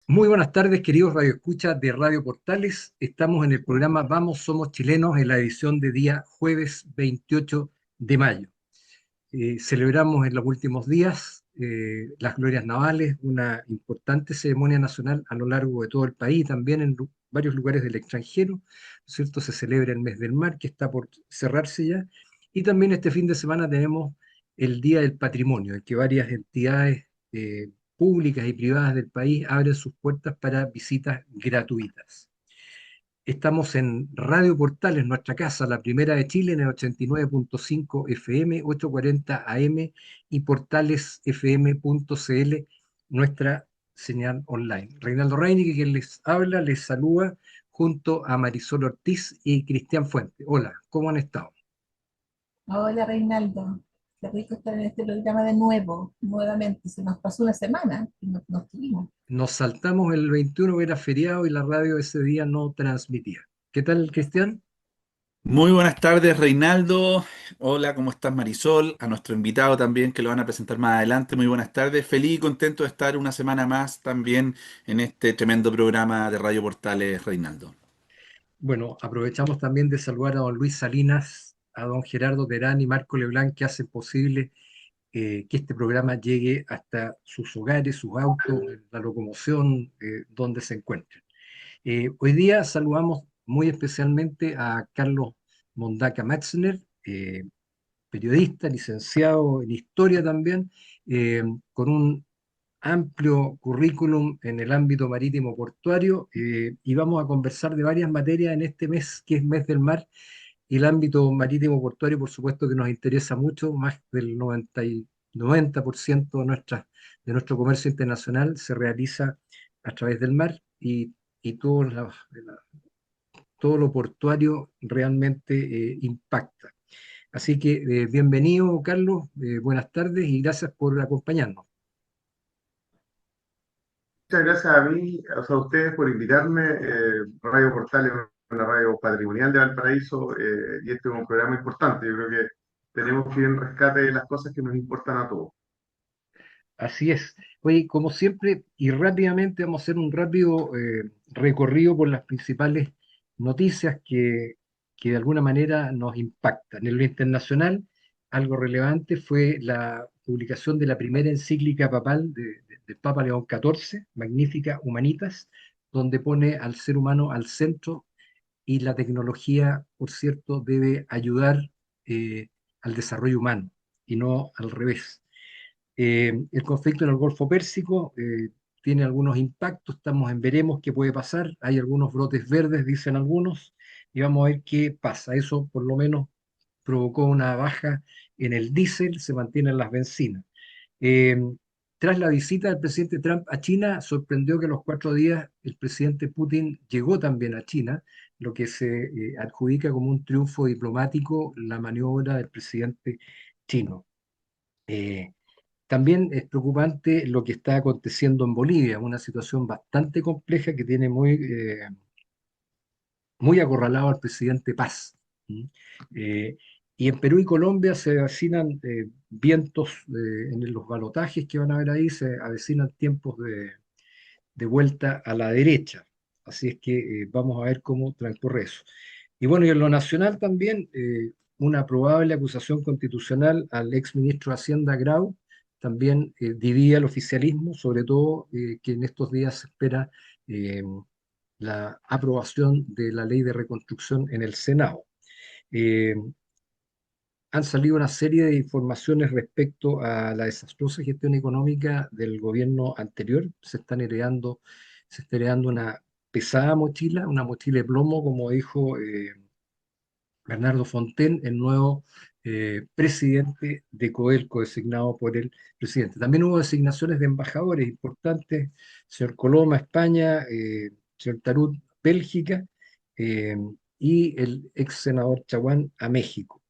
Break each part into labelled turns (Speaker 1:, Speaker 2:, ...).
Speaker 1: Muy buenas tardes, queridos radioescuchas de Radio Portales. Estamos en el programa Vamos, Somos Chilenos, en la edición de día jueves 28 de mayo. Celebramos en los últimos días las glorias navales, una importante ceremonia nacional a lo largo de todo el país, también en varios lugares del extranjero, ¿no es cierto? Se celebra el mes del mar, que está por cerrarse ya, y también este fin de semana tenemos el Día del Patrimonio, en que varias entidades públicas y privadas del país abren sus puertas para visitas gratuitas. Estamos en Radio Portales, nuestra casa, la primera de Chile, en el 89.5 FM, 840 AM y portalesfm.cl, nuestra señal online. Reinaldo Reini, quien les habla, les saluda junto a Marisol Ortiz y Cristian Fuente. Hola, ¿cómo han estado?
Speaker 2: Hola Reinaldo, qué rico estar en este programa de nuevo, nuevamente. Se nos pasó una semana y no estuvimos.
Speaker 1: Nos saltamos el 21, que era feriado, y la radio ese día no transmitía. ¿Qué tal, Cristian?
Speaker 3: Muy buenas tardes, Reinaldo. Hola, ¿cómo estás, Marisol? A nuestro invitado también, que lo van a presentar más adelante. Muy buenas tardes. Feliz y contento de estar una semana más también en este tremendo programa de Radio Portales, Reinaldo.
Speaker 1: Bueno, aprovechamos también de saludar a don Luis Salinas, a don Gerardo Terán y Marco Leblanc, que hacen posible que este programa llegue hasta sus hogares, sus autos, la locomoción, donde se encuentren. Hoy día saludamos muy especialmente a Carlos Mondaca Metzner, periodista, licenciado en historia también, eh, con un amplio currículum en el ámbito marítimo portuario, y vamos a conversar de varias materias en este mes, que es mes del mar, y el ámbito marítimo portuario, por supuesto, que nos interesa mucho. Más del 90% de nuestro comercio internacional se realiza a través del mar, y todo lo portuario realmente impacta. Así que bienvenido, Carlos, buenas tardes y gracias por acompañarnos.
Speaker 4: Muchas gracias a mí, o sea, a ustedes por invitarme. Radio Portal es una radio patrimonial de Valparaíso, y este es un programa importante. Yo creo que tenemos que ir en rescate de las cosas que nos importan a todos.
Speaker 1: Así es. Oye, como siempre, y rápidamente vamos a hacer un rápido recorrido por las principales noticias que de alguna manera nos impactan. En lo internacional, algo relevante fue la publicación de la primera encíclica papal del Papa León XIV, Magnífica Humanitas, donde pone al ser humano al centro, y la tecnología, por cierto, debe ayudar al desarrollo humano y no al revés. El conflicto en el Golfo Pérsico tiene algunos impactos, estamos en veremos qué puede pasar, hay algunos brotes verdes, dicen algunos, y vamos a ver qué pasa. Eso por lo menos provocó una baja en el diésel, se mantienen las bencinas. Eh, Tras la visita del presidente Trump a China, sorprendió que a los 4 días el presidente Putin llegó también a China, lo que se adjudica como un triunfo diplomático la maniobra del presidente chino. Eh, También es preocupante lo que está aconteciendo en Bolivia, una situación bastante compleja que tiene muy acorralado al presidente Paz. ¿Mm? Eh, y en Perú y Colombia se avecinan vientos en los balotajes que van a haber ahí, se avecinan tiempos de vuelta a la derecha. Así es que vamos a ver cómo transcurre eso. Y bueno, y en lo nacional también, una probable acusación constitucional al ex ministro de Hacienda Grau también divide al oficialismo, sobre todo que en estos días se espera eh, la aprobación de la ley de reconstrucción en el Senado. Eh, Han salido una serie de informaciones respecto a la desastrosa gestión económica del gobierno anterior. Se está heredando una pesada mochila, una mochila de plomo, como dijo Bernardo Fontaine, el nuevo presidente de Codelco, designado por el presidente. También hubo designaciones de embajadores importantes: señor Coloma, España, señor Tarut, Bélgica, eh, y el ex senador Chaguán a México.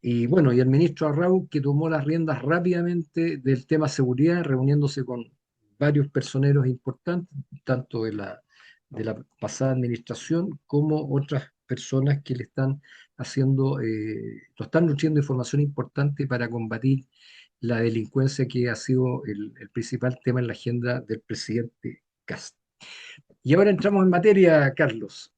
Speaker 1: Y bueno, y el ministro Arrau, que tomó las riendas rápidamente del tema seguridad, reuniéndose con varios personeros importantes, tanto de la pasada administración como otras personas que le están lo están nutriendo información importante para combatir la delincuencia, que ha sido el principal tema en la agenda del presidente Kast. Y ahora entramos en materia, Carlos.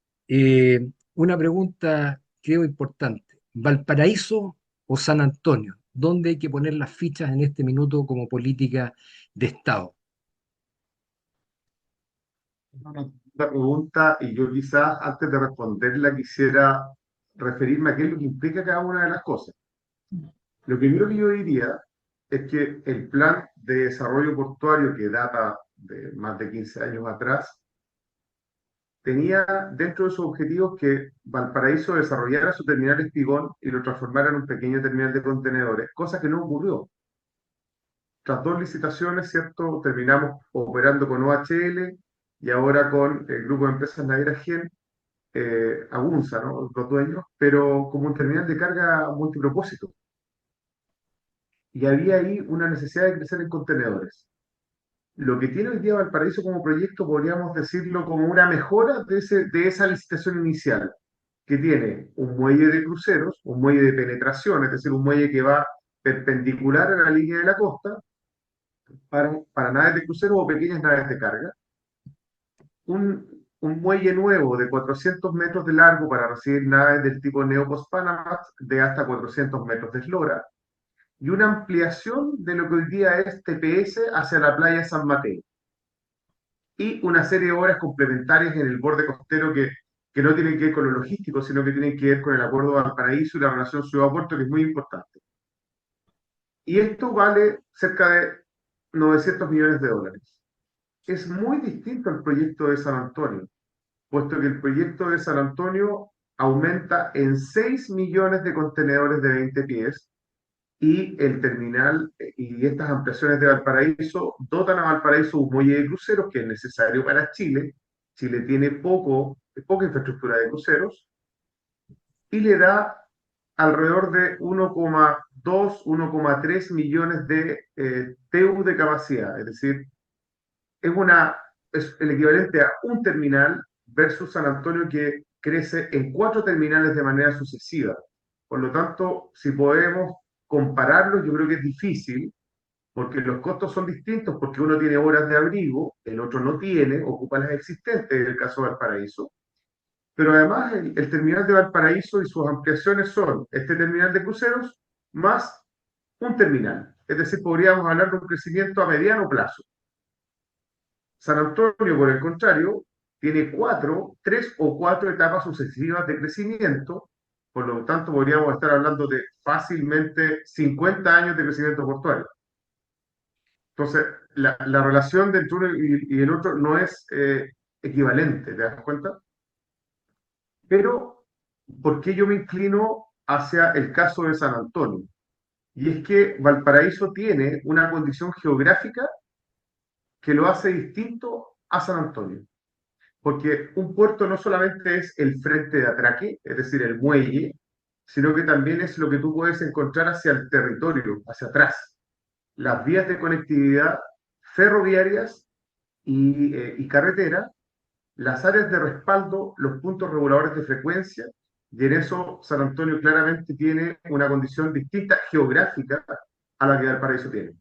Speaker 1: Una pregunta creo importante. ¿Valparaíso o San Antonio? ¿Dónde hay que poner las fichas en este minuto como política de Estado?
Speaker 4: Una pregunta, y yo quizás antes de responderla quisiera referirme a qué es lo que implica cada una de las cosas. Lo primero que yo diría es que el plan de desarrollo portuario que data de más de 15 años atrás tenía dentro de sus objetivos que Valparaíso desarrollara su terminal espigón y lo transformara en un pequeño terminal de contenedores, cosa que no ocurrió. Tras dos licitaciones, ¿cierto? Terminamos operando con OHL y ahora con el grupo de empresas navieras GEN, Agunza, ¿no? Los dueños, pero como un terminal de carga multipropósito. Y había ahí una necesidad de crecer en contenedores. Lo que tiene hoy día Valparaíso como proyecto, podríamos decirlo como una mejora de esa licitación inicial, que tiene un muelle de cruceros, un muelle de penetración, es decir, un muelle que va perpendicular a la línea de la costa para naves de crucero o pequeñas naves de carga, un muelle nuevo de 400 metros de largo para recibir naves del tipo Neo-Post-Panamax de hasta 400 metros de eslora, y una ampliación de lo que hoy día es TPS hacia la playa San Mateo. Y una serie de obras complementarias en el borde costero que no tienen que ver con lo logístico, sino que tienen que ver con el acuerdo de Valparaíso y la relación ciudad-puerto, que es muy importante. Y esto vale cerca de 900 millones de dólares. Es muy distinto al proyecto de San Antonio, puesto que el proyecto de San Antonio aumenta en 6 millones de contenedores de 20 pies, y el terminal y estas ampliaciones de Valparaíso dotan a Valparaíso un muelle de cruceros que es necesario para Chile. Chile tiene poca infraestructura de cruceros y le da alrededor de 1,2, 1,3 millones de TEU de capacidad, es decir, es el equivalente a un terminal versus San Antonio, que crece en 4 terminales de manera sucesiva. Por lo tanto, si podemos compararlos, yo creo que es difícil, porque los costos son distintos, porque uno tiene horas de abrigo, el otro no tiene, ocupa las existentes, en el caso de Valparaíso. Pero además el terminal de Valparaíso y sus ampliaciones son este terminal de cruceros más un terminal. Es decir, podríamos hablar de un crecimiento a mediano plazo. San Antonio, por el contrario, tiene 3 o 4 etapas sucesivas de crecimiento, por lo tanto podríamos estar hablando de fácilmente 50 años de crecimiento portuario. Entonces, la relación de entre uno y el otro no es equivalente, ¿te das cuenta? Pero, ¿por qué yo me inclino hacia el caso de San Antonio? Y es que Valparaíso tiene una condición geográfica que lo hace distinto a San Antonio. Porque un puerto no solamente es el frente de atraque, es decir, el muelle, sino que también es lo que tú puedes encontrar hacia el territorio, hacia atrás. Las vías de conectividad ferroviarias y carretera, las áreas de respaldo, los puntos reguladores de frecuencia, y en eso San Antonio claramente tiene una condición distinta geográfica a la que Valparaíso tiene.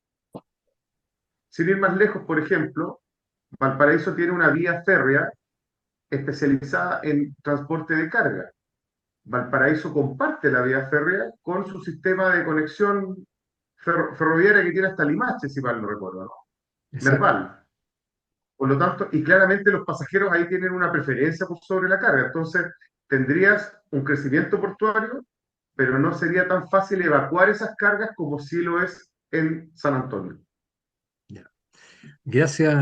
Speaker 4: Sin ir más lejos, por ejemplo, Valparaíso tiene una vía férrea especializada en transporte de carga. Valparaíso comparte la vía férrea con su sistema de conexión ferroviaria que tiene hasta Limache, si mal no recuerdo, ¿no?
Speaker 1: Exacto.
Speaker 4: Merval. Por lo tanto, y claramente los pasajeros ahí tienen una preferencia por sobre la carga. Entonces, tendrías un crecimiento portuario, pero no sería tan fácil evacuar esas cargas como si lo es en San Antonio.
Speaker 1: Ya. Gracias,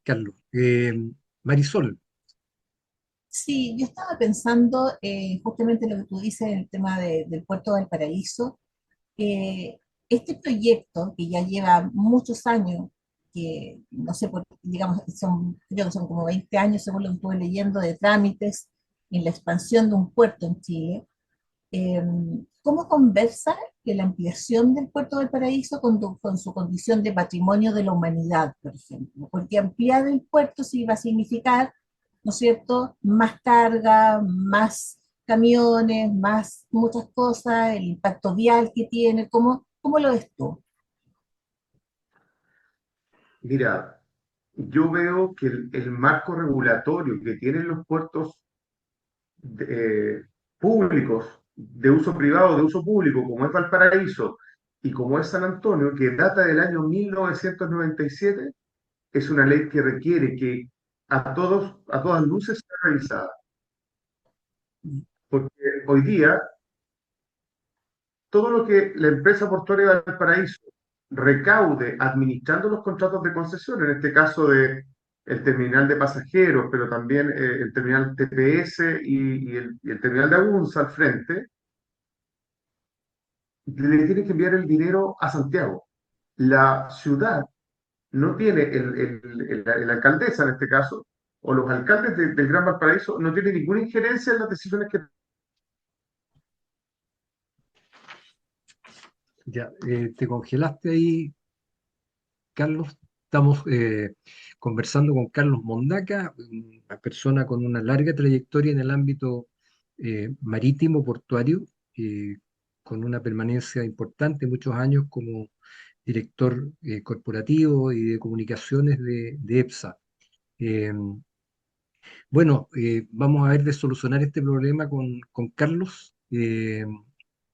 Speaker 1: Carlos. Marisol,
Speaker 2: Sí, yo estaba pensando justamente lo que tú dices, el tema del puerto del Paraíso. Este proyecto que ya lleva muchos años, que no sé, digamos, creo que son como 20 años, según lo que estuve leyendo, de trámites en la expansión de un puerto en Chile, eh, ¿cómo conversa que la ampliación del puerto del Paraíso con su condición de patrimonio de la humanidad, por ejemplo? Porque ampliar el puerto sí va a significar, ¿no es cierto?, más carga, más camiones, más muchas cosas, el impacto vial que tiene. ¿Cómo lo ves tú?
Speaker 4: Mira, yo veo que el marco regulatorio que tienen los puertos eh, públicos, de uso privado, de uso público, como es Valparaíso y como es San Antonio, que data del año 1997, es una ley que requiere que a todas luces sea revisada. Porque hoy día todo lo que la empresa portuaria de Valparaíso recaude administrando los contratos de concesión, en este caso de el terminal de pasajeros, pero también el terminal TPS y el terminal de Agunza al frente, le tiene que enviar el dinero a Santiago. La ciudad no tiene, la alcaldesa en este caso, o los alcaldes del Gran Valparaíso, no tienen ninguna injerencia en las decisiones que...
Speaker 1: Ya, te congelaste ahí, Carlos. Estamos conversando con Carlos Mondaca, una persona con una larga trayectoria en el ámbito marítimo portuario, eh, con una permanencia importante, muchos años como director corporativo y de comunicaciones de EPSA. Eh, bueno, vamos a ver de solucionar este problema con Carlos,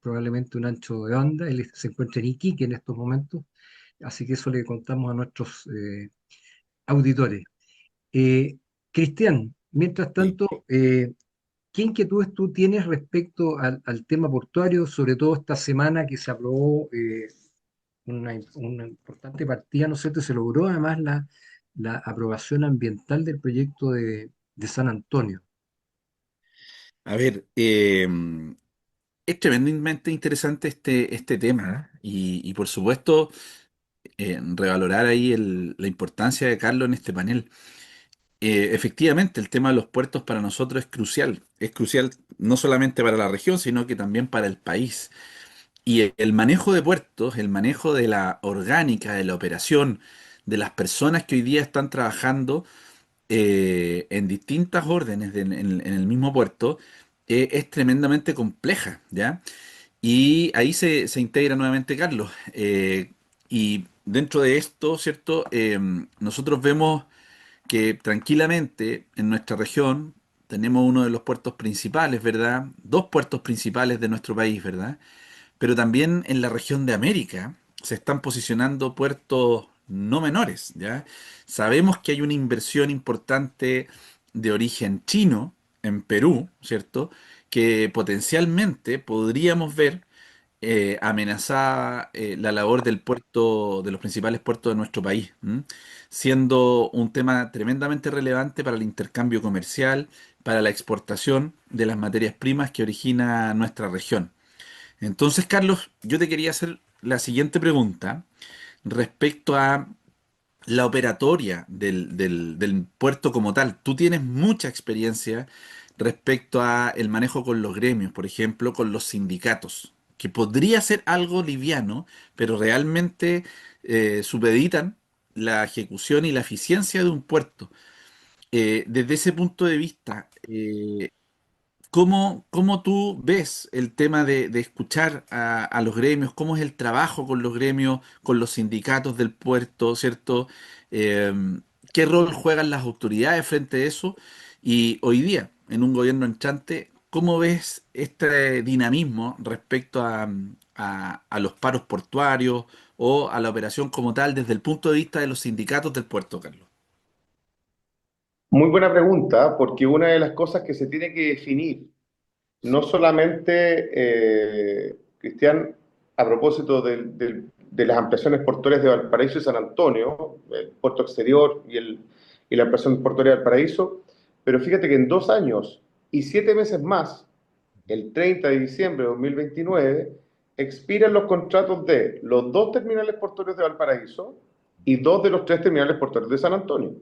Speaker 1: probablemente un ancho de banda. Él se encuentra en Iquique en estos momentos, así que eso le contamos a nuestros auditores. Eh, Cristian, mientras
Speaker 3: Sí.
Speaker 1: tanto, ¿qué inquietudes tú tienes respecto al tema portuario, sobre todo esta semana que se aprobó una importante partida, ¿no es cierto? Se logró además la aprobación ambiental del proyecto de San Antonio.
Speaker 3: A ver, es tremendamente interesante este tema, ¿eh? Y por supuesto, revalorar ahí la importancia de Carlos en este panel. Efectivamente, el tema de los puertos para nosotros es crucial no solamente para la región, sino que también para el país. Y el manejo de puertos, el manejo de la orgánica, de la operación, de las personas que hoy día están trabajando en distintas órdenes en el mismo puerto, es tremendamente compleja, ¿ya? Y ahí se integra nuevamente Carlos. Y dentro de esto, ¿cierto? Nosotros vemos que tranquilamente en nuestra región tenemos uno de los puertos principales, ¿verdad? Dos puertos principales de nuestro país, ¿verdad? Pero también en la región de América se están posicionando puertos no menores, ¿ya? Sabemos que hay una inversión importante de origen chino en Perú, ¿cierto? Que potencialmente podríamos ver amenazada la labor del puerto, de los principales puertos de nuestro país, ¿m? Siendo un tema tremendamente relevante para el intercambio comercial, para la exportación de las materias primas que origina nuestra región. Entonces, Carlos, yo te quería hacer la siguiente pregunta respecto a la operatoria del puerto como tal. Tú tienes mucha experiencia respecto a el manejo con los gremios, por ejemplo, con los sindicatos, que podría ser algo liviano, pero realmente supeditan la ejecución y la eficiencia de un puerto. Desde ese punto de vista, ¿cómo tú ves el tema de escuchar a los gremios? ¿Cómo es el trabajo con los gremios, con los sindicatos del puerto, ¿cierto? Eh, ¿Qué rol juegan las autoridades frente a eso? Y hoy día, en un gobierno entrante, ¿cómo ves este dinamismo respecto a los paros portuarios o a la operación como tal desde el punto de vista de los sindicatos del puerto, Carlos?
Speaker 4: Muy buena pregunta, porque una de las cosas que se tiene que definir, no solamente, Cristian, a propósito de las ampliaciones portuarias de Valparaíso y San Antonio, el puerto exterior y la ampliación portuaria de Valparaíso, pero fíjate que en 2 años y 7 meses más, el 30 de diciembre de 2029, expiran los contratos de los dos terminales portuarios de Valparaíso y dos de los tres terminales portuarios de San Antonio.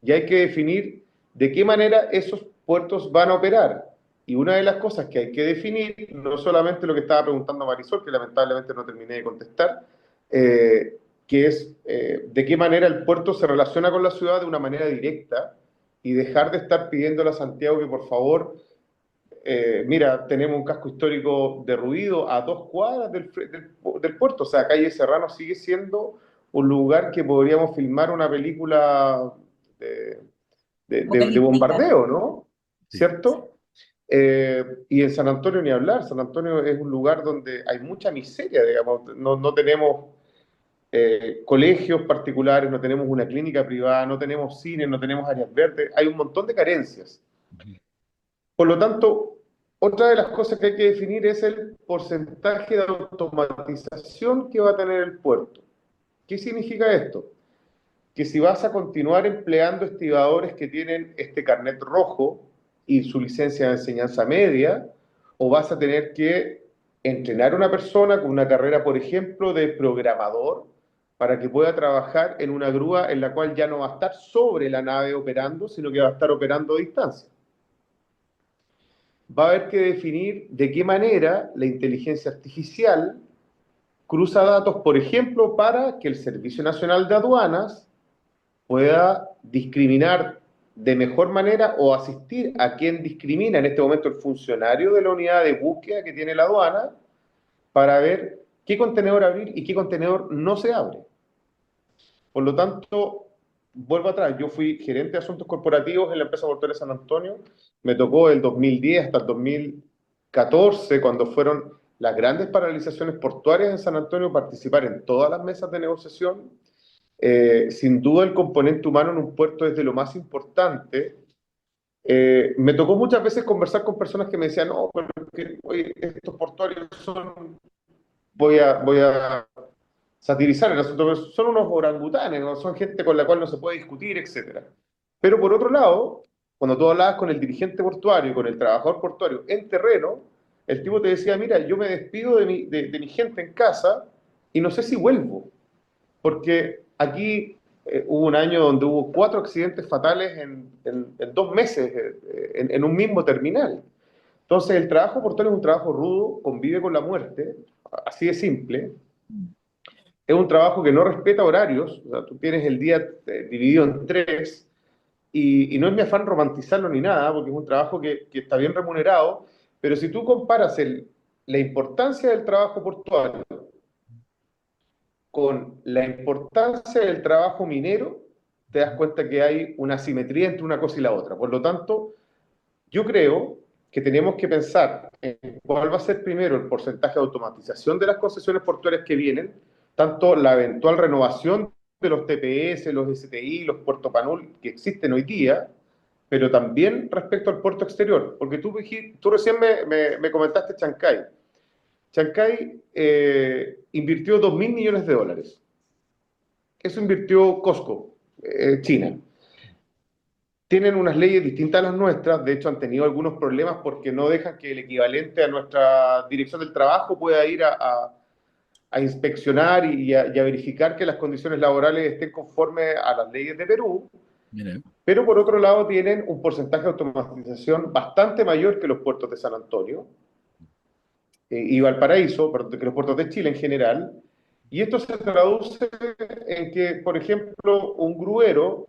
Speaker 4: Y hay que definir de qué manera esos puertos van a operar. Y una de las cosas que hay que definir, no solamente lo que estaba preguntando Marisol, que lamentablemente no terminé de contestar, que es de qué manera el puerto se relaciona con la ciudad de una manera directa y dejar de estar pidiéndole a Santiago que por favor, mira, tenemos un casco histórico derruido a 2 cuadras del puerto, o sea, calle Serrano sigue siendo
Speaker 5: un lugar que podríamos filmar una película de, de
Speaker 2: Apocalíptica.
Speaker 5: bombardeo, ¿no?
Speaker 1: Sí.
Speaker 5: ¿Cierto? Y en San Antonio ni hablar. San Antonio es un lugar donde hay mucha miseria, digamos. No tenemos colegios particulares, no tenemos una clínica privada, no tenemos cine, no tenemos áreas verdes. Hay un montón de carencias. Por lo tanto, otra de las cosas que hay que definir es el porcentaje de automatización que va a tener el puerto. ¿Qué significa esto? Que si vas a continuar empleando estibadores que tienen este carnet rojo y su licencia de enseñanza media, o vas a tener que entrenar a una persona con una carrera, por ejemplo, de programador, para que pueda trabajar en una grúa en la cual ya no va a estar sobre la nave operando, sino que va a estar operando a distancia. Va a haber que definir de qué manera la inteligencia artificial cruza datos, por ejemplo, para que el Servicio Nacional de Aduanas pueda discriminar de mejor manera o asistir a quien discrimina en este momento el funcionario de la unidad de búsqueda que tiene la aduana para ver qué contenedor abrir y qué contenedor no se abre. Por lo tanto, vuelvo atrás, yo fui gerente de asuntos corporativos en la empresa portuaria de San Antonio, me tocó del 2010 hasta el 2014, cuando fueron las grandes paralizaciones portuarias en San Antonio, participar en todas las mesas de negociación. Sin duda el componente humano en un puerto es de lo más importante. Me tocó muchas veces conversar con personas que me decían, no, pero es que, oye, estos portuarios son, voy a satirizar el asunto, pero son unos orangutanes, ¿no? Son gente con la cual no se puede discutir, etcétera. Pero por otro lado, cuando tú hablabas con el dirigente portuario, con el trabajador portuario en terreno, el tipo te decía, mira, yo me despido de mi gente en casa y no sé si vuelvo, porque aquí hubo un año donde hubo 4 accidentes fatales en 2 meses en un mismo terminal. Entonces el trabajo portuario es un trabajo rudo, convive con la muerte, así de simple. Es un trabajo que no respeta horarios, o sea, tú tienes el día dividido en 3, y no es mi afán romantizarlo ni nada, porque es un trabajo que está bien remunerado, pero si tú comparas la importancia del trabajo portuario con la importancia del trabajo minero, te das cuenta que hay una asimetría entre una cosa y la otra. Por lo tanto, yo creo que tenemos que pensar en cuál va a ser primero el porcentaje de automatización de las concesiones portuarias que vienen, tanto la eventual renovación de los TPS, los STI, los puertos PANUL que existen hoy día, pero también respecto al puerto exterior, porque tú recién me comentaste Chancay. Chancay invirtió 2.000 millones de dólares. Eso invirtió Costco, China. Tienen unas leyes distintas a las nuestras, de hecho han tenido algunos problemas porque no dejan que el equivalente a nuestra Dirección del Trabajo pueda ir a inspeccionar y a verificar que las condiciones laborales estén conformes a las leyes de Perú.
Speaker 3: Mire.
Speaker 5: Pero por otro lado tienen un porcentaje de automatización bastante mayor que los puertos de San Antonio y Valparaíso, perdón, que los puertos de Chile en general. Y esto se traduce en que, por ejemplo, un gruero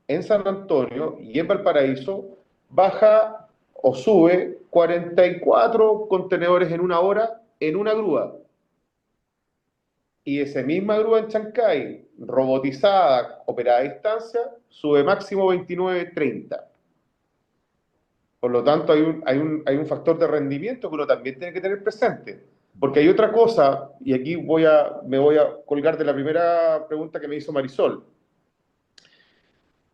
Speaker 5: en San Antonio y en Valparaíso baja o sube 44 contenedores en una hora en una grúa. Y esa misma grúa en Chancay, robotizada, operada a distancia, sube máximo 29, 30. Por lo tanto, hay un factor de rendimiento que uno también tiene que tener presente. Porque hay otra cosa, y aquí me voy a colgar de la primera pregunta que me hizo Marisol.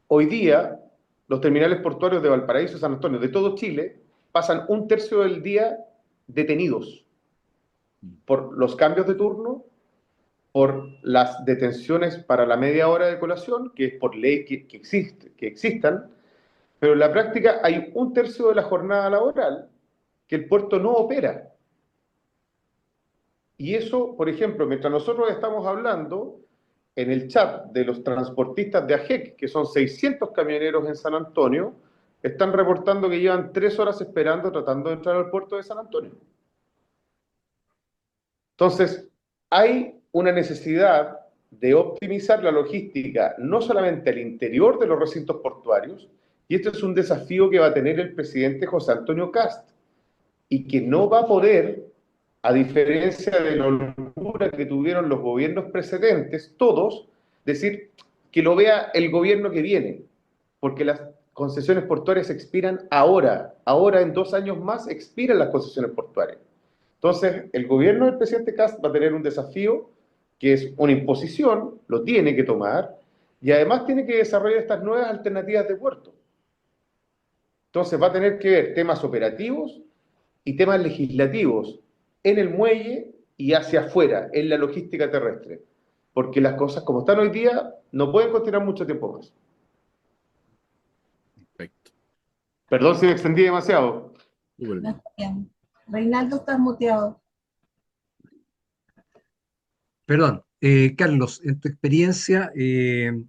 Speaker 5: Hoy día, los terminales portuarios de Valparaíso y San Antonio, de todo Chile, pasan 1/3 del día detenidos por los cambios de turno, por las detenciones para la media hora de colación, que es por ley que existan, pero en la práctica hay 1/3 de la jornada laboral que el puerto no opera. Y eso, por ejemplo, mientras nosotros estamos hablando, en el chat de los transportistas de AGEC, que son 600 camioneros en San Antonio, están reportando que llevan 3 horas esperando tratando de entrar al puerto de San Antonio. Entonces, hay una necesidad de optimizar la logística, no solamente al interior de los recintos portuarios, y esto es un desafío que va a tener el presidente José Antonio Kast, y que no va a poder, a diferencia de la locura que tuvieron los gobiernos precedentes, todos, decir, que lo vea el gobierno que viene, porque las concesiones portuarias expiran ahora. Ahora, en 2 años más, expiran las concesiones portuarias. Entonces, el gobierno del presidente Kast va a tener un desafío que es una imposición, lo tiene que tomar, y además tiene que desarrollar estas nuevas alternativas de puerto. Entonces, va a tener que ver temas operativos y temas legislativos en el muelle y hacia afuera, en la logística terrestre. Porque las cosas como están hoy día no pueden continuar mucho tiempo más.
Speaker 3: Perfecto.
Speaker 5: Perdón si me extendí demasiado.
Speaker 3: Súper
Speaker 2: No
Speaker 3: bien.
Speaker 2: está bien. Reinaldo, estás muteado.
Speaker 1: Perdón, Carlos, en tu experiencia, el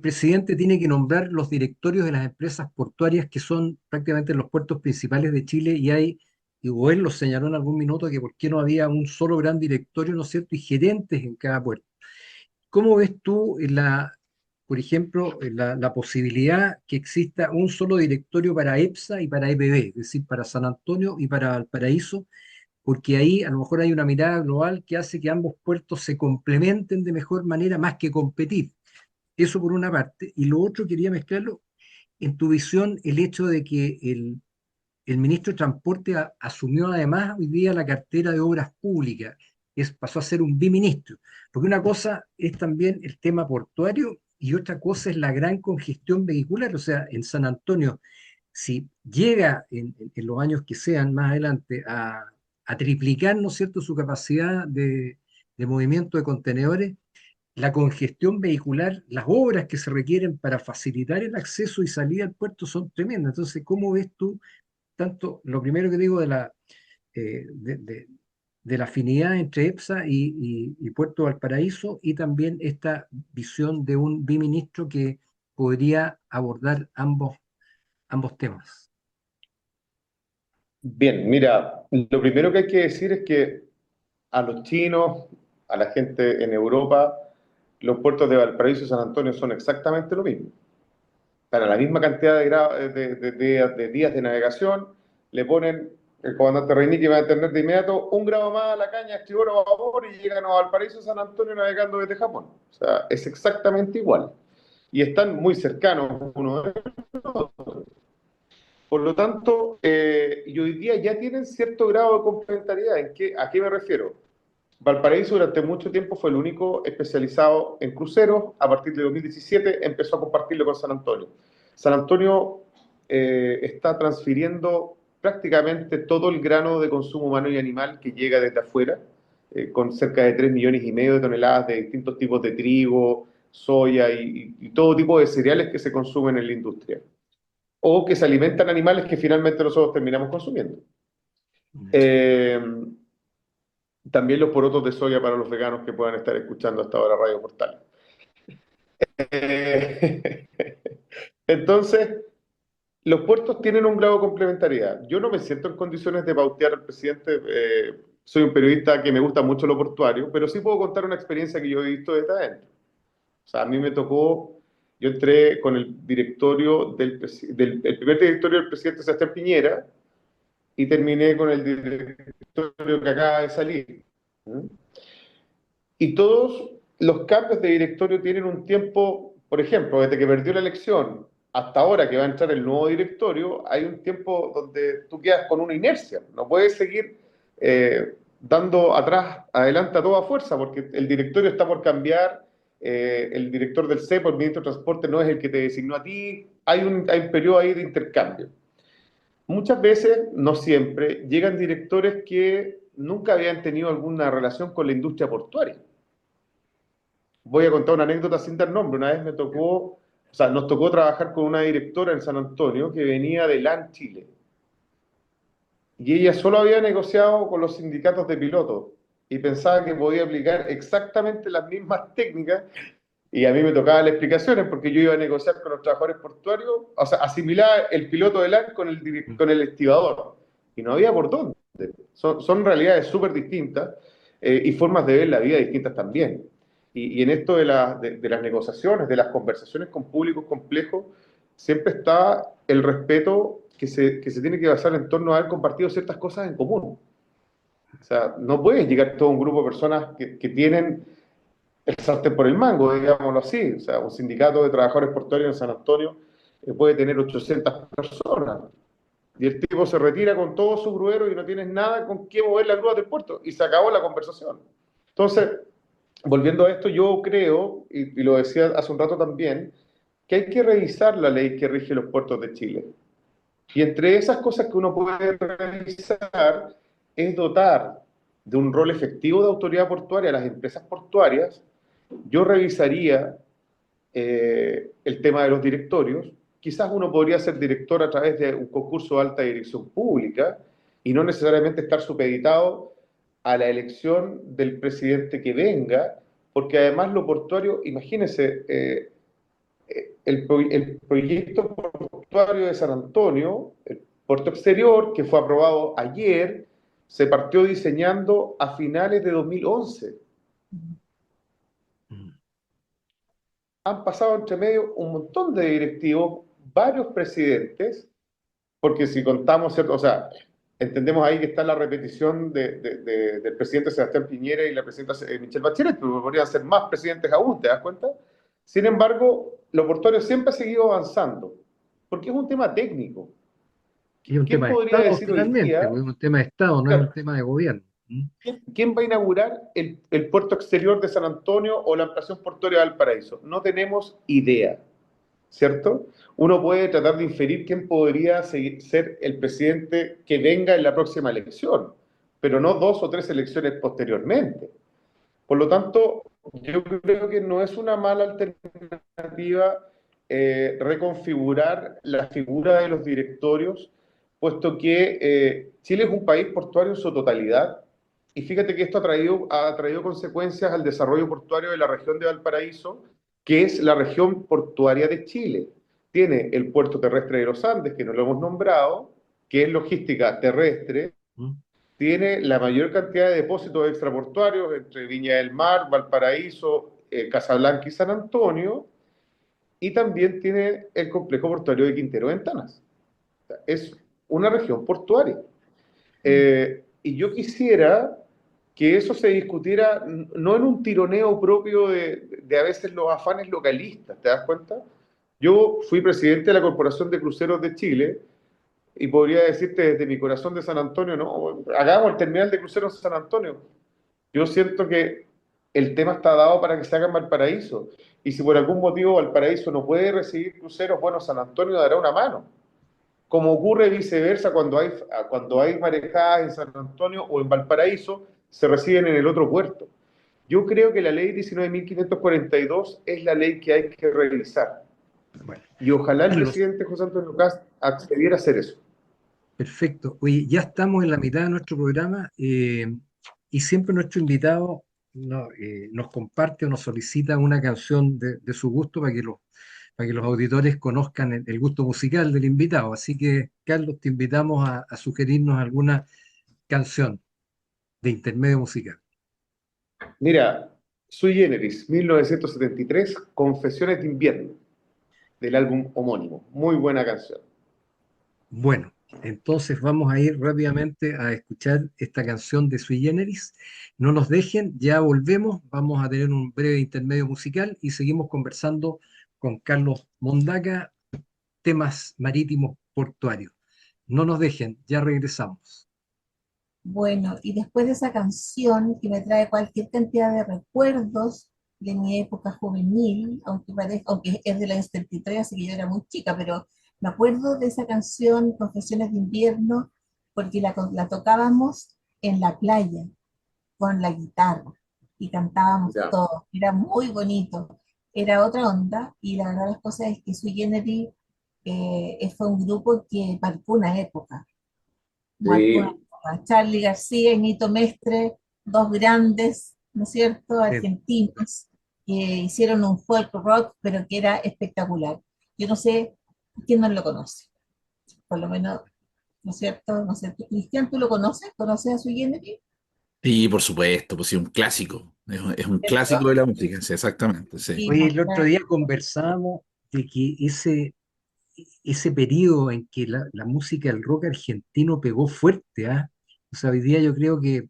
Speaker 1: presidente tiene que nombrar los directorios de las empresas portuarias que son prácticamente los puertos principales de Chile y él lo señaló en algún minuto, que por qué no había un solo gran directorio, ¿no es cierto?, y gerentes en cada puerto. ¿Cómo ves tú por ejemplo, la posibilidad que exista un solo directorio para EPSA y para EPB, es decir, para San Antonio y para Valparaíso? Porque ahí a lo mejor hay una mirada global que hace que ambos puertos se complementen de mejor manera más que competir. Eso por una parte. Y lo otro quería mezclarlo, en tu visión, el hecho de que el ministro de Transporte asumió además hoy día la cartera de Obras Públicas, pasó a ser un biministro. Porque una cosa es también el tema portuario y otra cosa es la gran congestión vehicular. O sea, en San Antonio, si llega en los años que sean más adelante a triplicar, ¿no es cierto?, su capacidad de movimiento de contenedores, la congestión vehicular, las obras que se requieren para facilitar el acceso y salida al puerto son tremendas. Entonces, ¿cómo ves tú tanto lo primero que digo eh, de, de- de la afinidad entre EPSA y Puerto Valparaíso, y también esta visión de un biministro que podría abordar ambos temas?
Speaker 5: Bien, mira, lo primero que hay que decir es que a los chinos, a la gente en Europa, los puertos de Valparaíso y San Antonio son exactamente lo mismo. Para la misma cantidad de días de navegación, le ponen el comandante Reini, que va a tener de inmediato 1 grado más a la caña, estribor o vapor, y llegan a Valparaíso, San Antonio navegando desde Japón. O sea, es exactamente igual. Y están muy cercanos uno de otro. Por lo tanto, y hoy día ya tienen cierto grado de complementariedad. ¿A qué me refiero? Valparaíso durante mucho tiempo fue el único especializado en cruceros. A partir de 2017 empezó a compartirlo con San Antonio. San Antonio está transfiriendo prácticamente todo el grano de consumo humano y animal que llega desde afuera, con cerca de 3,5 millones de toneladas de distintos tipos de trigo, soya y todo tipo de cereales que se consumen en la industria, o que se alimentan animales que finalmente nosotros terminamos consumiendo. Eh, También los porotos de soya para los veganos que puedan estar escuchando hasta ahora Radio Portal. Eh, Entonces, los puertos tienen un grado de complementariedad. Yo no me siento en condiciones de pautear al presidente. Soy un periodista que me gusta mucho lo portuario, pero sí puedo contar una experiencia que yo he visto desde adentro. O sea, a mí me tocó, yo entré con el directorio el primer directorio del presidente Sebastián Piñera, y terminé con el directorio que acaba de salir. ¿Mm? Y todos los cambios de directorio tienen un tiempo, por ejemplo, desde que perdió la elección hasta ahora que va a entrar el nuevo directorio, hay un tiempo donde tú quedas con una inercia. No puedes seguir dando atrás, adelante a toda fuerza, porque el directorio está por cambiar. El director del CEPO, el ministro de Transporte, no es el que te designó a ti. Hay un periodo ahí de intercambio. Muchas veces, no siempre, llegan directores que nunca habían tenido alguna relación con la industria portuaria. Voy a contar una anécdota sin dar nombre. Una vez nos tocó trabajar con una directora en San Antonio que venía de LAN Chile. Y ella solo había negociado con los sindicatos de pilotos y pensaba que podía aplicar exactamente las mismas técnicas. Y a mí me tocaban las explicaciones porque yo iba a negociar con los trabajadores portuarios, o sea, asimilaba el piloto de LAN con el estibador. Y no había por dónde. Son realidades súper distintas, y formas de ver la vida distintas también. Y en esto de las negociaciones, de las conversaciones con públicos complejos, siempre está el respeto que se tiene que basar en torno a haber compartido ciertas cosas en común. O sea, no puedes llegar todo un grupo de personas que tienen el sartén por el mango, digámoslo así. O sea, un sindicato de trabajadores portuarios en San Antonio puede tener 800 personas. Y el tipo se retira con todo su gruero y no tienes nada con qué mover la grúa del puerto. Y se acabó la conversación. Entonces, volviendo a esto, yo creo, y lo decía hace un rato también, que hay que revisar la ley que rige los puertos de Chile. Y entre esas cosas que uno puede revisar es dotar de un rol efectivo de autoridad portuaria a las empresas portuarias. Yo revisaría el tema de los directorios. Quizás uno podría ser director a través de un concurso de alta dirección pública y no necesariamente estar supeditado a la elección del presidente que venga, porque además lo portuario, imagínense, el proyecto portuario de San Antonio, el puerto exterior, que fue aprobado ayer, se partió diseñando a finales de 2011.
Speaker 1: Mm.
Speaker 5: Han pasado entre medio un montón de directivos, varios presidentes, porque si contamos, ¿cierto? O sea, entendemos ahí que está la repetición del presidente Sebastián Piñera y la presidenta Michelle Bachelet, pero podrían ser más presidentes aún, ¿te das cuenta? Sin embargo, lo portuario siempre ha seguido avanzando, porque es un tema técnico.
Speaker 1: Y es un
Speaker 5: ¿Quién
Speaker 1: tema de
Speaker 5: podría
Speaker 1: Estado
Speaker 5: decir hoy
Speaker 1: finalmente,
Speaker 5: día,
Speaker 1: porque es un tema de Estado, no es un tema de gobierno. ¿Mm?
Speaker 5: quién va a inaugurar el puerto exterior de San Antonio o la ampliación portuaria de Valparaíso? No tenemos idea. ¿Cierto? Uno puede tratar de inferir quién podría ser el presidente que venga en la próxima elección, pero no 2 o 3 elecciones posteriormente. Por lo tanto, yo creo que no es una mala alternativa reconfigurar la figura de los directorios, puesto que Chile es un país portuario en su totalidad, y fíjate que esto ha traído consecuencias al desarrollo portuario de la región de Valparaíso, que es la región portuaria de Chile. Tiene el puerto terrestre de los Andes, que no lo hemos nombrado, que es logística terrestre,
Speaker 1: ¿Mm?
Speaker 5: tiene la mayor cantidad de depósitos extraportuarios entre Viña del Mar, Valparaíso, Casablanca y San Antonio, y también tiene el complejo portuario de Quintero Ventanas. O sea, es una región portuaria. Y yo quisiera que eso se discutiera no en un tironeo propio de a veces los afanes localistas, ¿te das cuenta? Yo fui presidente de la Corporación de Cruceros de Chile y podría decirte desde mi corazón de San Antonio, no, hagamos el terminal de cruceros de San Antonio. Yo siento que el tema está dado para que se haga en Valparaíso. Y si por algún motivo Valparaíso no puede recibir cruceros, bueno, San Antonio dará una mano. Como ocurre viceversa cuando hay marejadas en San Antonio o en Valparaíso, se reciben en el otro puerto. Yo creo que la ley 19.542 es la ley que hay que revisar.
Speaker 1: Bueno,
Speaker 5: Y ojalá el
Speaker 1: Carlos,
Speaker 5: presidente José Antonio Kast accediera a hacer eso.
Speaker 1: perfecto. Oye, ya estamos en la mitad de nuestro programa y siempre nuestro invitado nos comparte o nos solicita una canción de su gusto para que los auditores conozcan el gusto musical del invitado. Así que, Carlos, te invitamos a sugerirnos alguna canción de intermedio musical.
Speaker 5: Mira, Sui Generis, 1973, Confesiones de invierno, del álbum homónimo. Muy buena canción.
Speaker 1: Bueno, entonces vamos a ir rápidamente a escuchar esta canción de Sui Generis. No nos dejen, ya volvemos, vamos a tener un breve intermedio musical y seguimos conversando con Carlos Mondaca, temas marítimos portuarios. No nos dejen, ya regresamos.
Speaker 2: Bueno, y después de esa canción que me trae cualquier cantidad de recuerdos de mi época juvenil, aunque es de la 73, así que yo era muy chica, pero me acuerdo de esa canción, Confesiones de invierno, porque la tocábamos en la playa con la guitarra y cantábamos
Speaker 5: Ya.
Speaker 2: todos. Era muy bonito, era otra onda, y la verdad las cosas es que Sui Generis fue un grupo que marcó una época, marcó una
Speaker 5: Sí,
Speaker 2: época. Charly García y Nito Mestre, dos grandes, ¿no es cierto?, argentinos, que hicieron un folk rock, pero que era espectacular. Yo no sé quién no lo conoce, por lo menos, ¿no es cierto? No sé, Cristian, ¿tú lo conoces? ¿Conoces a Sui Generis?
Speaker 3: Sí, por supuesto, pues sí, un clásico. Es un clásico
Speaker 2: ¿Cierto?
Speaker 3: de la música, sí, exactamente, sí.
Speaker 2: Sí,
Speaker 1: Oye, el otro día conversábamos de que ese periodo en que la música del rock argentino pegó fuerte, ¿ah? O sea, hoy día yo creo que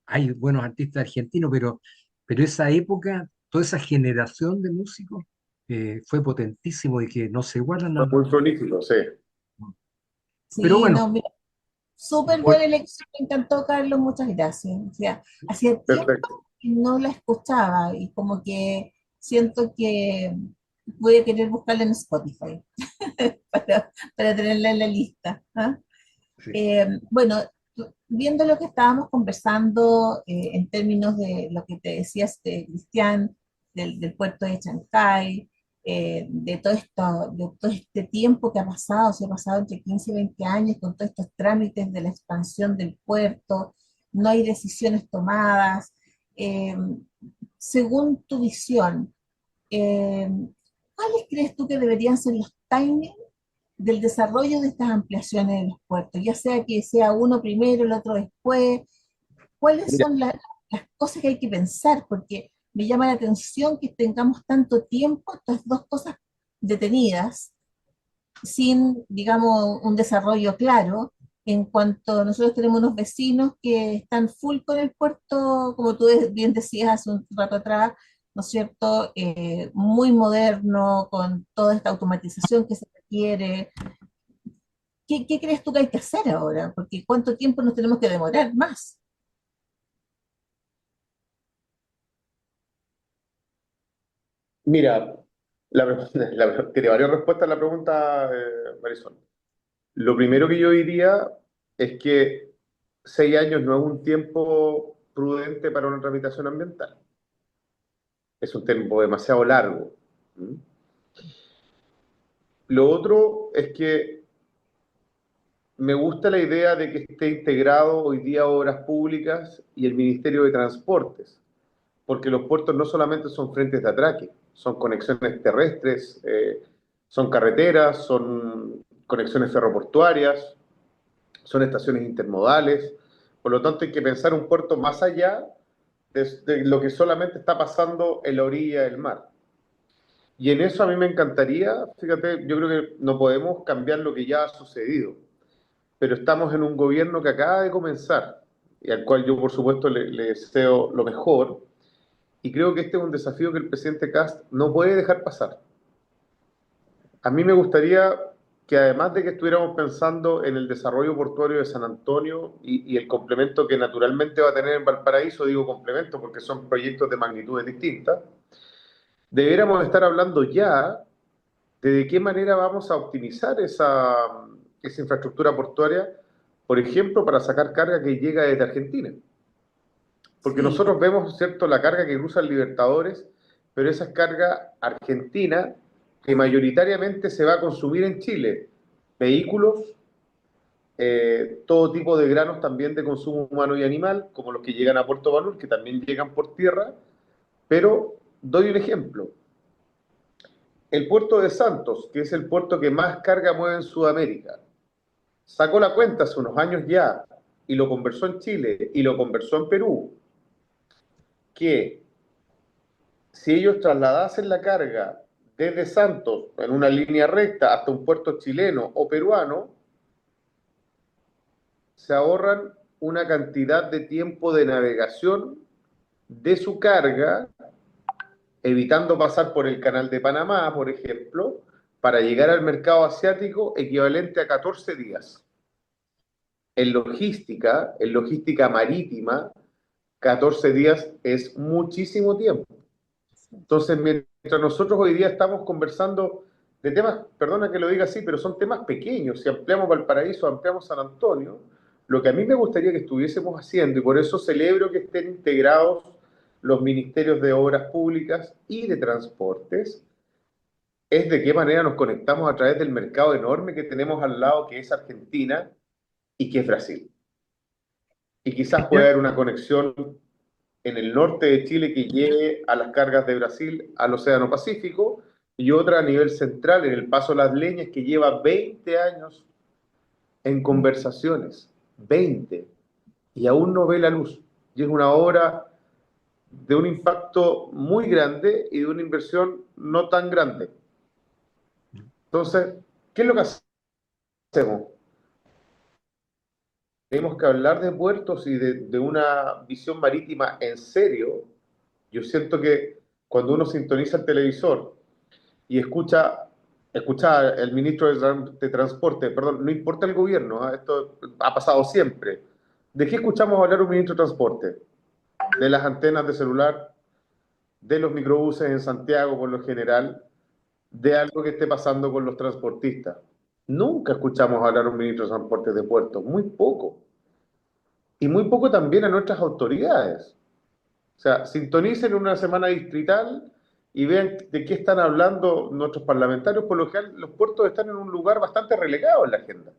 Speaker 1: hay buenos artistas argentinos, pero esa época toda esa generación de músicos fue potentísimo y que no se igualan
Speaker 5: Fue
Speaker 1: a...
Speaker 5: muy prolífico, sí.
Speaker 1: Pero
Speaker 2: Sí,
Speaker 1: bueno,
Speaker 2: no, mira, súper
Speaker 1: vol-
Speaker 2: buena elección, me encantó, Carlos, muchas gracias. O sea, hacía tiempo
Speaker 5: Perfecto.
Speaker 2: que no la escuchaba y como que siento que voy a querer buscarla en Spotify para tenerla en la lista. ¿Ah?
Speaker 1: sí,
Speaker 2: Bueno, viendo lo que estábamos conversando en términos de lo que te decías, Cristian, del puerto de Chancay, de todo este tiempo que ha pasado, se ha pasado entre 15 y 20 años con todos estos trámites de la expansión del puerto, no hay decisiones tomadas. eh, Según tu visión, eh, ¿cuáles crees tú que deberían ser los timings del desarrollo de estas ampliaciones de los puertos, ya sea que sea uno primero, el otro después? ¿Cuáles
Speaker 5: Mira,
Speaker 2: son las cosas que hay que pensar? Porque me llama la atención que tengamos tanto tiempo estas dos cosas detenidas, sin, digamos, un desarrollo claro. En cuanto nosotros tenemos unos vecinos que están full con el puerto, como tú bien decías hace un rato atrás, ¿no es cierto? Muy moderno, con toda esta automatización que se requiere. ¿Qué crees tú que hay que hacer ahora? Porque ¿cuánto tiempo nos tenemos que demorar más?
Speaker 5: mira, tiene varias respuestas a la pregunta, Marisol. Lo primero que yo diría es que 6 años no es un tiempo prudente para una tramitación ambiental. Es un tiempo demasiado largo. ¿Mm? Lo otro es que me gusta la idea de que esté integrado hoy día Obras Públicas y el Ministerio de Transportes, porque los puertos no solamente son frentes de atraque, son conexiones terrestres, son carreteras, son conexiones ferroportuarias, son estaciones intermodales. Por lo tanto, hay que pensar un puerto más allá de lo que solamente está pasando en la orilla del mar. Y en eso a mí me encantaría, fíjate, yo creo que no podemos cambiar lo que ya ha sucedido, pero estamos en un gobierno que acaba de comenzar y al cual yo por supuesto le deseo lo mejor, y creo que este es un desafío que el presidente Kast no puede dejar pasar. A mí me gustaría que además de que estuviéramos pensando en el desarrollo portuario de San Antonio y el complemento que naturalmente va a tener en Valparaíso, digo complemento porque son proyectos de magnitudes distintas, deberíamos estar hablando ya de qué manera vamos a optimizar esa infraestructura portuaria, por ejemplo, para sacar carga que llega desde Argentina. Porque
Speaker 2: Sí,
Speaker 5: nosotros vemos, ¿cierto?, la carga que cruza el Libertadores, pero esa es carga argentina que mayoritariamente se va a consumir en Chile. Vehículos, todo tipo de granos también de consumo humano y animal, como los que llegan a Puerto Banús, que también llegan por tierra. Pero doy un ejemplo. El puerto de Santos, que es el puerto que más carga mueve en Sudamérica, sacó la cuenta hace unos años ya, y lo conversó en Chile, y lo conversó en Perú, que si ellos trasladasen la carga desde Santos en una línea recta hasta un puerto chileno o peruano, se ahorran una cantidad de tiempo de navegación de su carga, evitando pasar por el canal de Panamá, por ejemplo, para llegar al mercado asiático equivalente a 14 días. En logística marítima, 14 días es muchísimo tiempo. Entonces, mientras nosotros hoy día estamos conversando de temas, perdona que lo diga así, pero son temas pequeños, si ampliamos Valparaíso, ampliamos San Antonio, lo que a mí me gustaría que estuviésemos haciendo, y por eso celebro que estén integrados los ministerios de Obras Públicas y de Transportes, es de qué manera nos conectamos a través del mercado enorme que tenemos al lado, que es Argentina y que es Brasil. Y quizás pueda
Speaker 1: Cristian,
Speaker 5: haber una conexión en el norte de Chile que llegue a las cargas de Brasil al Océano Pacífico, y otra a nivel central en el Paso Las Leñas que lleva 20 años en conversaciones, 20, y aún no ve la luz. Y es una obra de un impacto muy grande y de una inversión no tan grande. Entonces, ¿qué es lo que hacemos? Tenemos que hablar de puertos y de una visión marítima en serio. Yo siento que cuando uno sintoniza el televisor y escucha el ministro de Transporte, perdón, no importa el gobierno, ¿eh? Esto ha pasado siempre. ¿De qué escuchamos hablar un ministro de Transporte? De las antenas de celular, de los microbuses en Santiago por lo general, de algo que esté pasando con los transportistas. Nunca escuchamos hablar a un ministro de Transporte de puertos, muy poco. Y muy poco también a nuestras autoridades. O sea, sintonicen una semana distrital y vean de qué están hablando nuestros parlamentarios. Por lo general, los puertos están en un lugar bastante relegado en la agenda.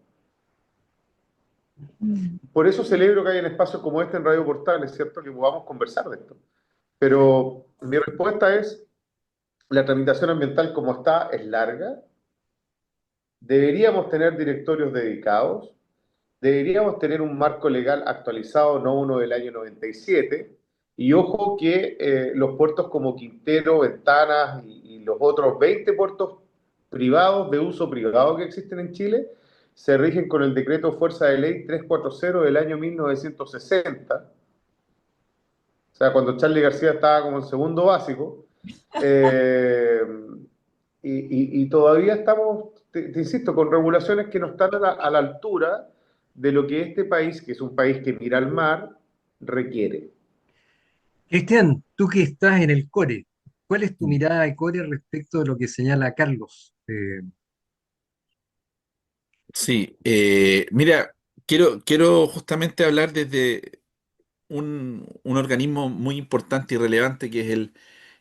Speaker 5: Por eso celebro que haya espacios como este en Radio Portales, ¿cierto? Que podamos conversar de esto. Pero mi respuesta es, la tramitación ambiental como está es larga. Deberíamos tener directorios dedicados. Deberíamos tener un marco legal actualizado, no uno del año 97. Y ojo que los puertos como Quintero, Ventanas y los otros 20 puertos privados, de uso privado que existen en Chile, se rigen con el decreto Fuerza de Ley 340 del año 1960. O sea, cuando Charlie García estaba como en segundo básico. Eh, y todavía estamos, te insisto, con regulaciones que no están a la altura de lo que este país, que es un país que mira al mar, requiere.
Speaker 1: Cristian, tú que estás en el CORE, ¿cuál es tu mirada de CORE respecto de lo que señala Carlos?
Speaker 3: Sí, mira, quiero justamente hablar desde un organismo muy importante y relevante que es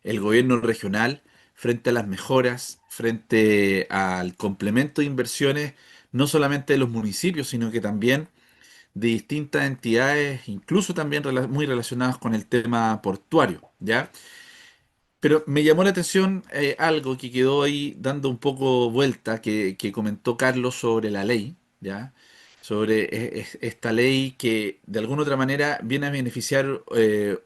Speaker 3: el gobierno regional frente a las mejoras, frente al complemento de inversiones, no solamente de los municipios, sino que también de distintas entidades, incluso también muy relacionadas con el tema portuario, ¿ya? Pero me llamó la atención algo que quedó ahí dando un poco vuelta, que comentó Carlos sobre la ley, ¿ya? Sobre esta ley que de alguna otra manera viene a beneficiar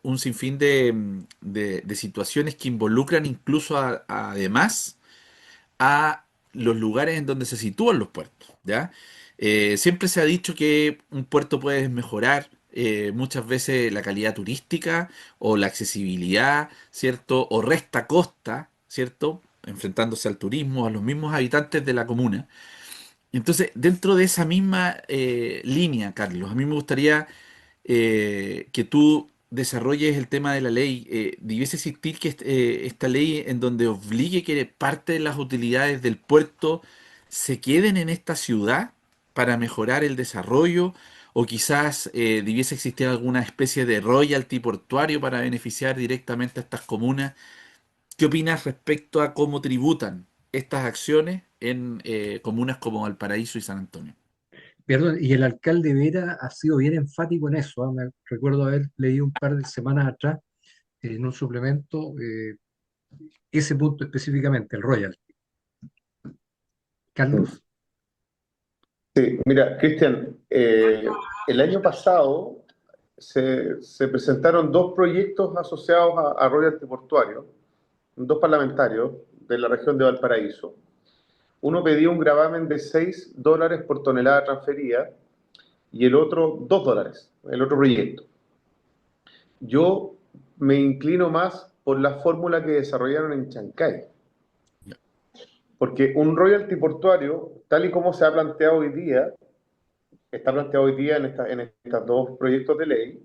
Speaker 3: un sinfín de situaciones que involucran incluso además a los lugares en donde se sitúan los puertos, ¿ya? Siempre se ha dicho que un puerto puede mejorar muchas veces la calidad turística o la accesibilidad, ¿cierto? O resta costa, ¿cierto? Enfrentándose al turismo, a los mismos habitantes de la comuna. Entonces, dentro de esa misma línea, Carlos, a mí me gustaría que tú desarrolles el tema de la ley. ¿Debiese existir que esta ley en donde obligue que parte de las utilidades del puerto se queden en esta ciudad para mejorar el desarrollo? ¿O quizás debiese existir alguna especie de royalty portuario para beneficiar directamente a estas comunas? ¿Qué opinas respecto a cómo tributan estas acciones en comunas como Valparaíso y San Antonio?
Speaker 1: Perdón, y el alcalde Vera ha sido bien enfático en eso. Me recuerdo haber leído un par de semanas atrás en un suplemento ese punto específicamente, el Royal. Carlos.
Speaker 5: Sí, mira, Cristian, el año pasado se presentaron dos proyectos asociados a royalty portuario, dos parlamentarios de la región de Valparaíso. Uno pedía un gravamen de $6 por tonelada transferida y el otro $2, el otro proyecto. Yo me inclino más por la fórmula que desarrollaron en Chancay, porque un royalty portuario, tal y como se ha planteado hoy día, está planteado hoy día en estos dos proyectos de ley,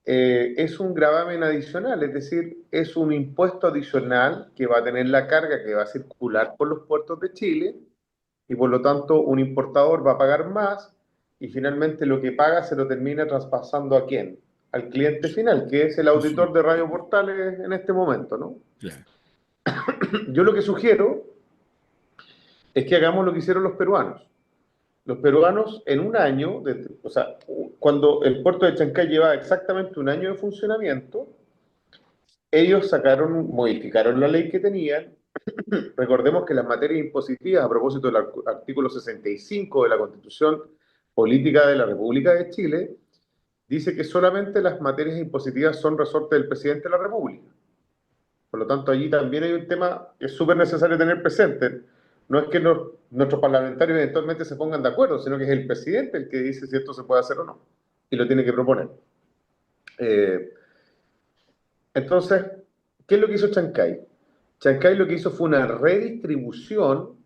Speaker 5: es un gravamen adicional, es decir, es un impuesto adicional que va a tener la carga que va a circular por los puertos de Chile y por lo tanto un importador va a pagar más y finalmente lo que paga se lo termina traspasando ¿a quién? Al cliente final, que es el auditor de Radio Portales en este momento, ¿no?
Speaker 3: Claro.
Speaker 5: Yo lo que sugiero es que hagamos lo que hicieron los peruanos. Los peruanos en un año, o sea, cuando el puerto de Chancay lleva exactamente un año de funcionamiento, ellos modificaron la ley que tenían. Recordemos que las materias impositivas, a propósito del artículo 65 de la Constitución Política de la República de Chile, dice que solamente las materias impositivas son resorte del presidente de la República. Por lo tanto, allí también hay un tema que es súper necesario tener presente. No es que nuestros parlamentarios eventualmente se pongan de acuerdo, sino que es el presidente el que dice si esto se puede hacer o no. Y lo tiene que proponer. Entonces, ¿Qué es lo que hizo Chancay? Chancay lo que hizo fue una redistribución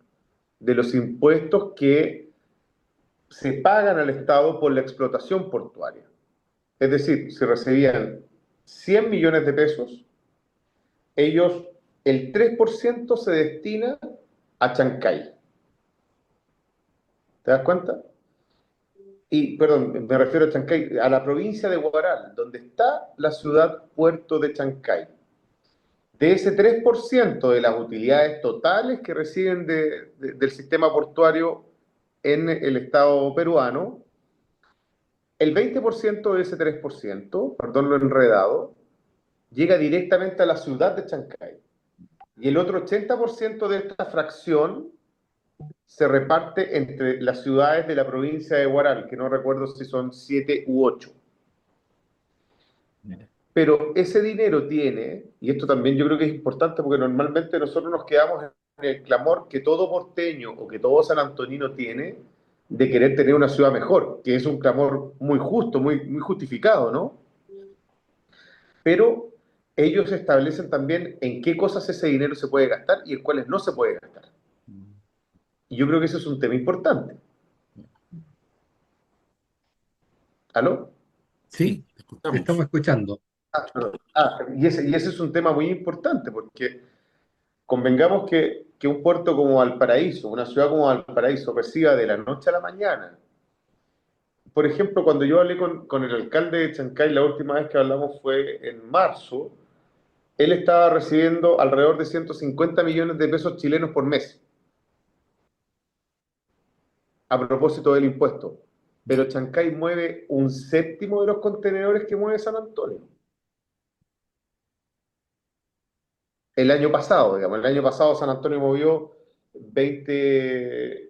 Speaker 5: de los impuestos que se pagan al Estado por la explotación portuaria. Es decir, si recibían 100 millones de pesos, ellos, el 3% se destina a Chancay. ¿Te das cuenta? Y, perdón, me refiero a Chancay, a la provincia de Huaral, donde está la ciudad puerto de Chancay. De ese 3% de las utilidades totales que reciben del sistema portuario en el Estado peruano, el 20% de ese 3%, perdón lo enredado, llega directamente a la ciudad de Chancay. Y el otro 80% de esta fracción se reparte entre las ciudades de la provincia de Huaral, que no recuerdo si son 7 u 8. Pero ese dinero tiene, y esto también yo creo que es importante porque normalmente nosotros nos quedamos en el clamor que todo porteño o que todo sanantonino tiene de querer tener una ciudad mejor, que es un clamor muy justo, muy justificado, ¿no? Pero ellos establecen también en qué cosas ese dinero se puede gastar y en cuáles no se puede gastar. Y yo creo que ese es un tema importante. ¿Aló?
Speaker 3: Sí,
Speaker 1: Sí,
Speaker 3: te
Speaker 1: te estamos
Speaker 3: escuchamos.
Speaker 1: escuchando.
Speaker 5: Perdón. Y ese es un tema muy importante porque convengamos que un puerto como Valparaíso, una ciudad como Valparaíso, reciba de la noche a la mañana. Por ejemplo, cuando yo hablé con el alcalde de Chancay, la última vez que hablamos fue en marzo, él estaba recibiendo alrededor de 150 millones de pesos chilenos por mes, a propósito del impuesto. Pero Chancay mueve un séptimo de los contenedores que mueve San Antonio. El año pasado, digamos, el año pasado San Antonio movió 20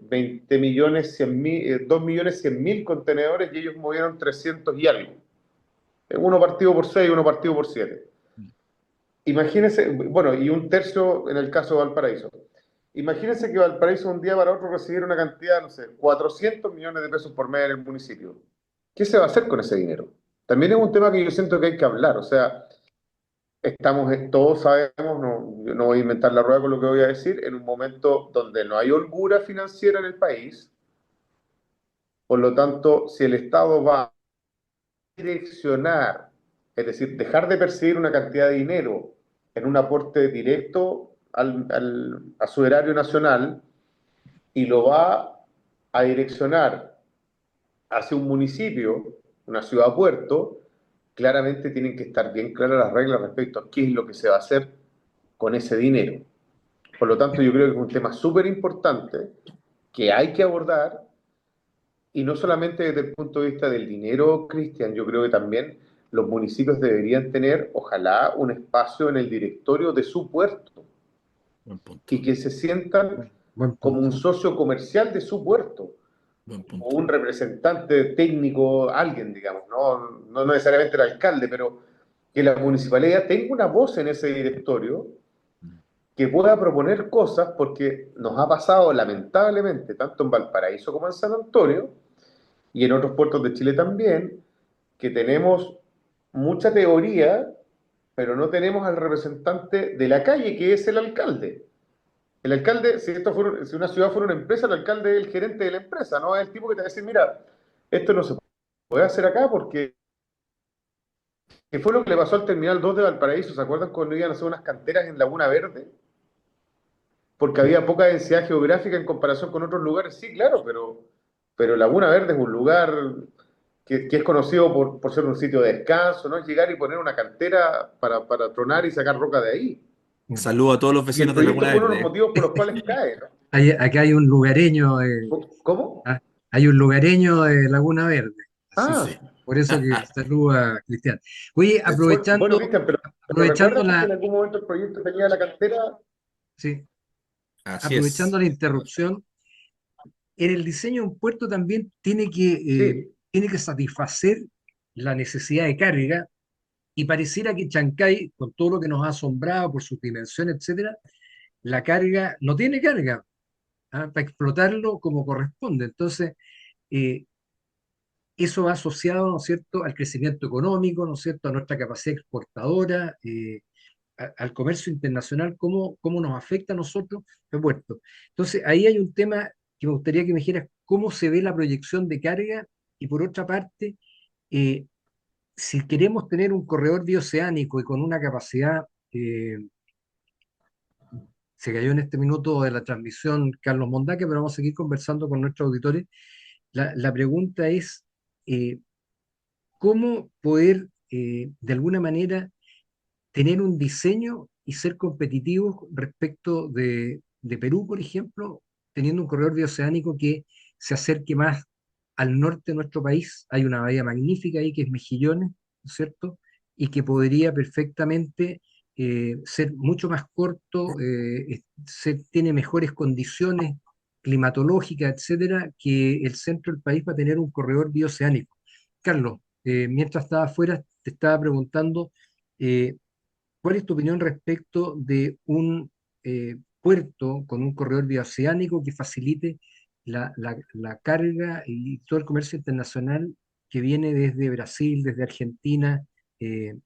Speaker 5: millones 100 mil, 2 millones 100 mil contenedores y ellos movieron 300 y algo. Uno partido por 6, uno partido por 7. Imagínense, bueno, y un tercio en el caso de Valparaíso. Imagínense que Valparaíso un día para otro recibiera una cantidad, no sé, 400 millones de pesos por mes en el municipio. ¿Qué se va a hacer con ese dinero? También es un tema que yo siento que hay que hablar. O sea, todos sabemos, no, yo no voy a inventar la rueda con lo que voy a decir, en un momento donde no hay holgura financiera en el país. Por lo tanto, si el Estado va a direccionar, es decir, dejar de percibir una cantidad de dinero en un aporte directo a su erario nacional y lo va a direccionar hacia un municipio, una ciudad-puerto, claramente tienen que estar bien claras las reglas respecto a qué es lo que se va a hacer con ese dinero. Por lo tanto, yo creo que es un tema súper importante que hay que abordar y no solamente desde el punto de vista del dinero, Cristian, yo creo que también los municipios deberían tener, ojalá, un espacio en el directorio de su puerto
Speaker 3: Buen punto.
Speaker 5: y que se sientan
Speaker 1: Buen
Speaker 5: como un
Speaker 1: punto.
Speaker 5: socio comercial de su puerto
Speaker 3: Buen
Speaker 5: o
Speaker 3: punto.
Speaker 5: un representante técnico, alguien, digamos, no necesariamente el alcalde, pero que la municipalidad tenga una voz en ese directorio que pueda proponer cosas, porque nos ha pasado lamentablemente, tanto en Valparaíso como en San Antonio, y en otros puertos de Chile también, que tenemos mucha teoría, pero no tenemos al representante de la calle, que es el alcalde. El alcalde, si una ciudad fuera una empresa, el alcalde es el gerente de la empresa, no es el tipo que te va a decir, mira, esto no se puede hacer acá porque ¿qué fue lo que le pasó al Terminal 2 de Valparaíso? ¿Se acuerdan cuando iban a hacer unas canteras en Laguna Verde? Porque había poca densidad geográfica en comparación con otros lugares. Sí, claro, pero Laguna Verde es un lugar que es conocido por ser un sitio de descanso, ¿no? Es llegar y poner una cantera para tronar y sacar roca de ahí.
Speaker 3: Saludo a todos los
Speaker 5: Y el
Speaker 3: vecinos de
Speaker 5: proyecto
Speaker 3: Laguna
Speaker 5: fue uno de los
Speaker 3: Verde.
Speaker 5: motivos por los cuales cae, ¿no?
Speaker 1: Acá hay un lugareño,
Speaker 5: ¿Cómo?
Speaker 1: hay un lugareño de Laguna Verde, así
Speaker 5: Ah,
Speaker 3: Sí.
Speaker 1: que por eso que saluda a Cristian. Oye,
Speaker 5: bueno, Cristian, pero
Speaker 1: aprovechando
Speaker 5: ¿recuerdas que
Speaker 1: la,
Speaker 5: en algún momento el proyecto tenía la cantera?
Speaker 1: sí,
Speaker 3: Así
Speaker 1: aprovechando
Speaker 3: es.
Speaker 1: la interrupción, en el diseño de un puerto también
Speaker 5: Sí,
Speaker 1: tiene que satisfacer la necesidad de carga, y pareciera que Chancay, con todo lo que nos ha asombrado por sus dimensiones, etcétera, la carga no tiene carga, para explotarlo como corresponde. Entonces, eh, eso va asociado, ¿no es cierto?, al crecimiento económico, ¿no es cierto?, a nuestra capacidad exportadora, al comercio internacional, cómo nos afecta a nosotros el puerto. Entonces, ahí hay un tema que me gustaría que me dijeras cómo se ve la proyección de carga y por otra parte, eh, si queremos tener un corredor bioceánico y con una capacidad, se cayó en este minuto de la transmisión Carlos Mondaque, pero vamos a seguir conversando con nuestros auditores. La pregunta es, eh, ¿cómo poder, de alguna manera, tener un diseño y ser competitivos respecto de Perú, por ejemplo, teniendo un corredor bioceánico que se acerque más al norte de nuestro país? Hay una bahía magnífica ahí que es Mejillones, ¿no es cierto? Y que podría perfectamente ser mucho más corto, tiene mejores condiciones climatológicas, etcétera, que el centro del país va a tener un corredor bioceánico. Carlos, mientras estaba afuera, te estaba preguntando eh, ¿cuál es tu opinión respecto de un puerto con un corredor bioceánico que facilite la carga y todo el comercio internacional que viene desde Brasil, desde Argentina, eh,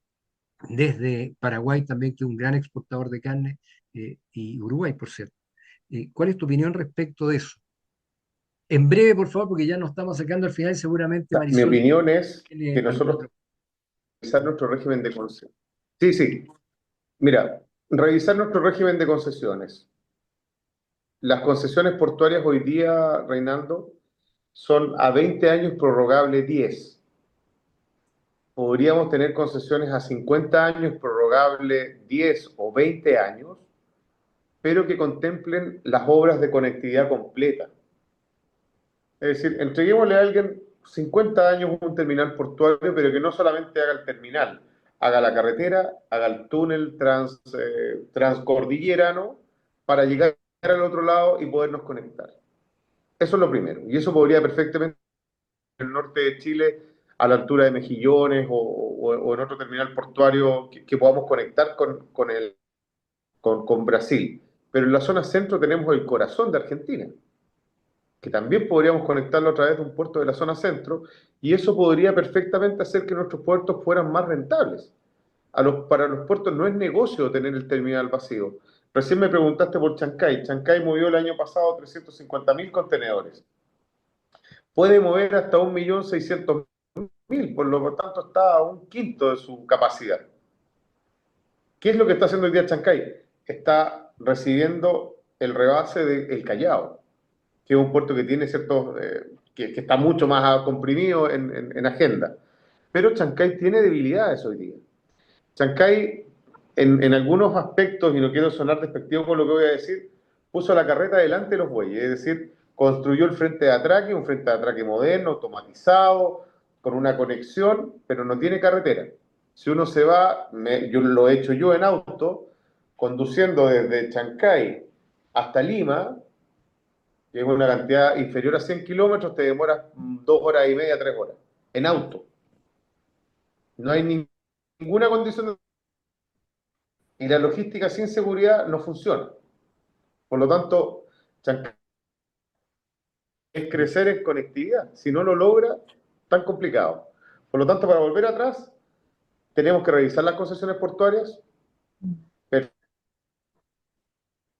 Speaker 1: desde Paraguay también, que es un gran exportador de carne, y Uruguay, por cierto? ¿Cuál es tu opinión respecto de eso? En breve, por favor, porque ya nos estamos acercando al final y seguramente
Speaker 5: Mi
Speaker 1: Marisol
Speaker 5: opinión es
Speaker 1: tiene
Speaker 5: que
Speaker 1: alguna
Speaker 5: nosotros
Speaker 1: pregunta.
Speaker 5: revisar nuestro régimen de concesiones. Sí, sí. Mira, revisar nuestro régimen de concesiones. Las concesiones portuarias hoy día, Reinaldo, son a 20 años prorrogable 10. Podríamos tener concesiones a 50 años prorrogable 10 o 20 años, pero que contemplen las obras de conectividad completa. Es decir, entreguémosle a alguien 50 años un terminal portuario, pero que no solamente haga el terminal, haga la carretera, haga el túnel transcordillerano para llegar al otro lado y podernos conectar. Eso es lo primero. Y eso podría perfectamente en el norte de Chile, a la altura de Mejillones o en otro terminal portuario que podamos conectar con Brasil. Pero en la zona centro tenemos el corazón de Argentina, que también podríamos conectarlo a través de un puerto de la zona centro, y eso podría perfectamente hacer que nuestros puertos fueran más rentables. Para los puertos no es negocio tener el terminal vacío. Recién me preguntaste por Chancay. Chancay movió el año pasado 350.000 contenedores. Puede mover hasta 1.600.000, por lo tanto está a un quinto de su capacidad. ¿Qué es lo que está haciendo hoy día Chancay? Está recibiendo el rebase del Callao, que es un puerto que tiene ciertos, que está mucho más comprimido en agenda. Pero Chancay tiene debilidades hoy día. Chancay, en algunos aspectos, y no quiero sonar despectivo con lo que voy a decir, puso la carreta delante de los bueyes, es decir, construyó el frente de atraque, un frente de atraque moderno, automatizado, con una conexión, pero no tiene carretera. Si uno se va, yo lo he hecho yo en auto, conduciendo desde Chancay hasta Lima, que es una cantidad inferior a 100 kilómetros, te demoras 2 horas y media, 3 horas, en auto. No hay ninguna condición y la logística sin seguridad no funciona. Por lo tanto, Chancay es crecer en conectividad. Si no lo logra, tan complicado. Por lo tanto, para volver atrás, tenemos que revisar las concesiones portuarias, el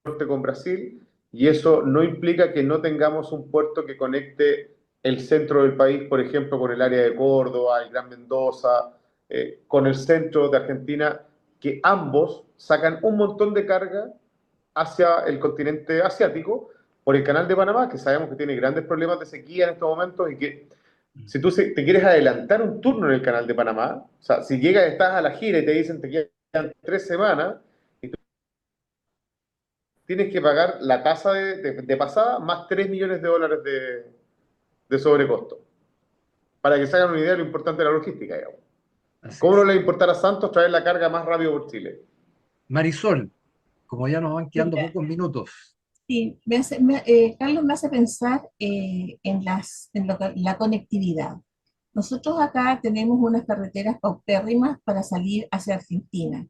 Speaker 5: norte con Brasil, y eso no implica que no tengamos un puerto que conecte el centro del país, por ejemplo, con el área de Córdoba, el Gran Mendoza, con el centro de Argentina, que ambos sacan un montón de carga hacia el continente asiático por el canal de Panamá, que sabemos que tiene grandes problemas de sequía en estos momentos y que si tú te quieres adelantar un turno en el canal de Panamá, o sea, si llegas, estás a la gira y te dicen te quedan 3 semanas, y tú tienes que pagar la tasa de pasada más $3 millones de sobrecosto. Para que se hagan una idea de lo importante de la logística, digamos.
Speaker 1: Así
Speaker 5: ¿Cómo no
Speaker 1: es.
Speaker 5: le va a importar a Santos traer la carga más rápido por Chile?
Speaker 1: Marisol, como ya nos van quedando
Speaker 2: Mira,
Speaker 1: pocos minutos.
Speaker 2: sí, Carlos me hace pensar la conectividad. Nosotros acá tenemos unas carreteras paupérrimas para salir hacia Argentina.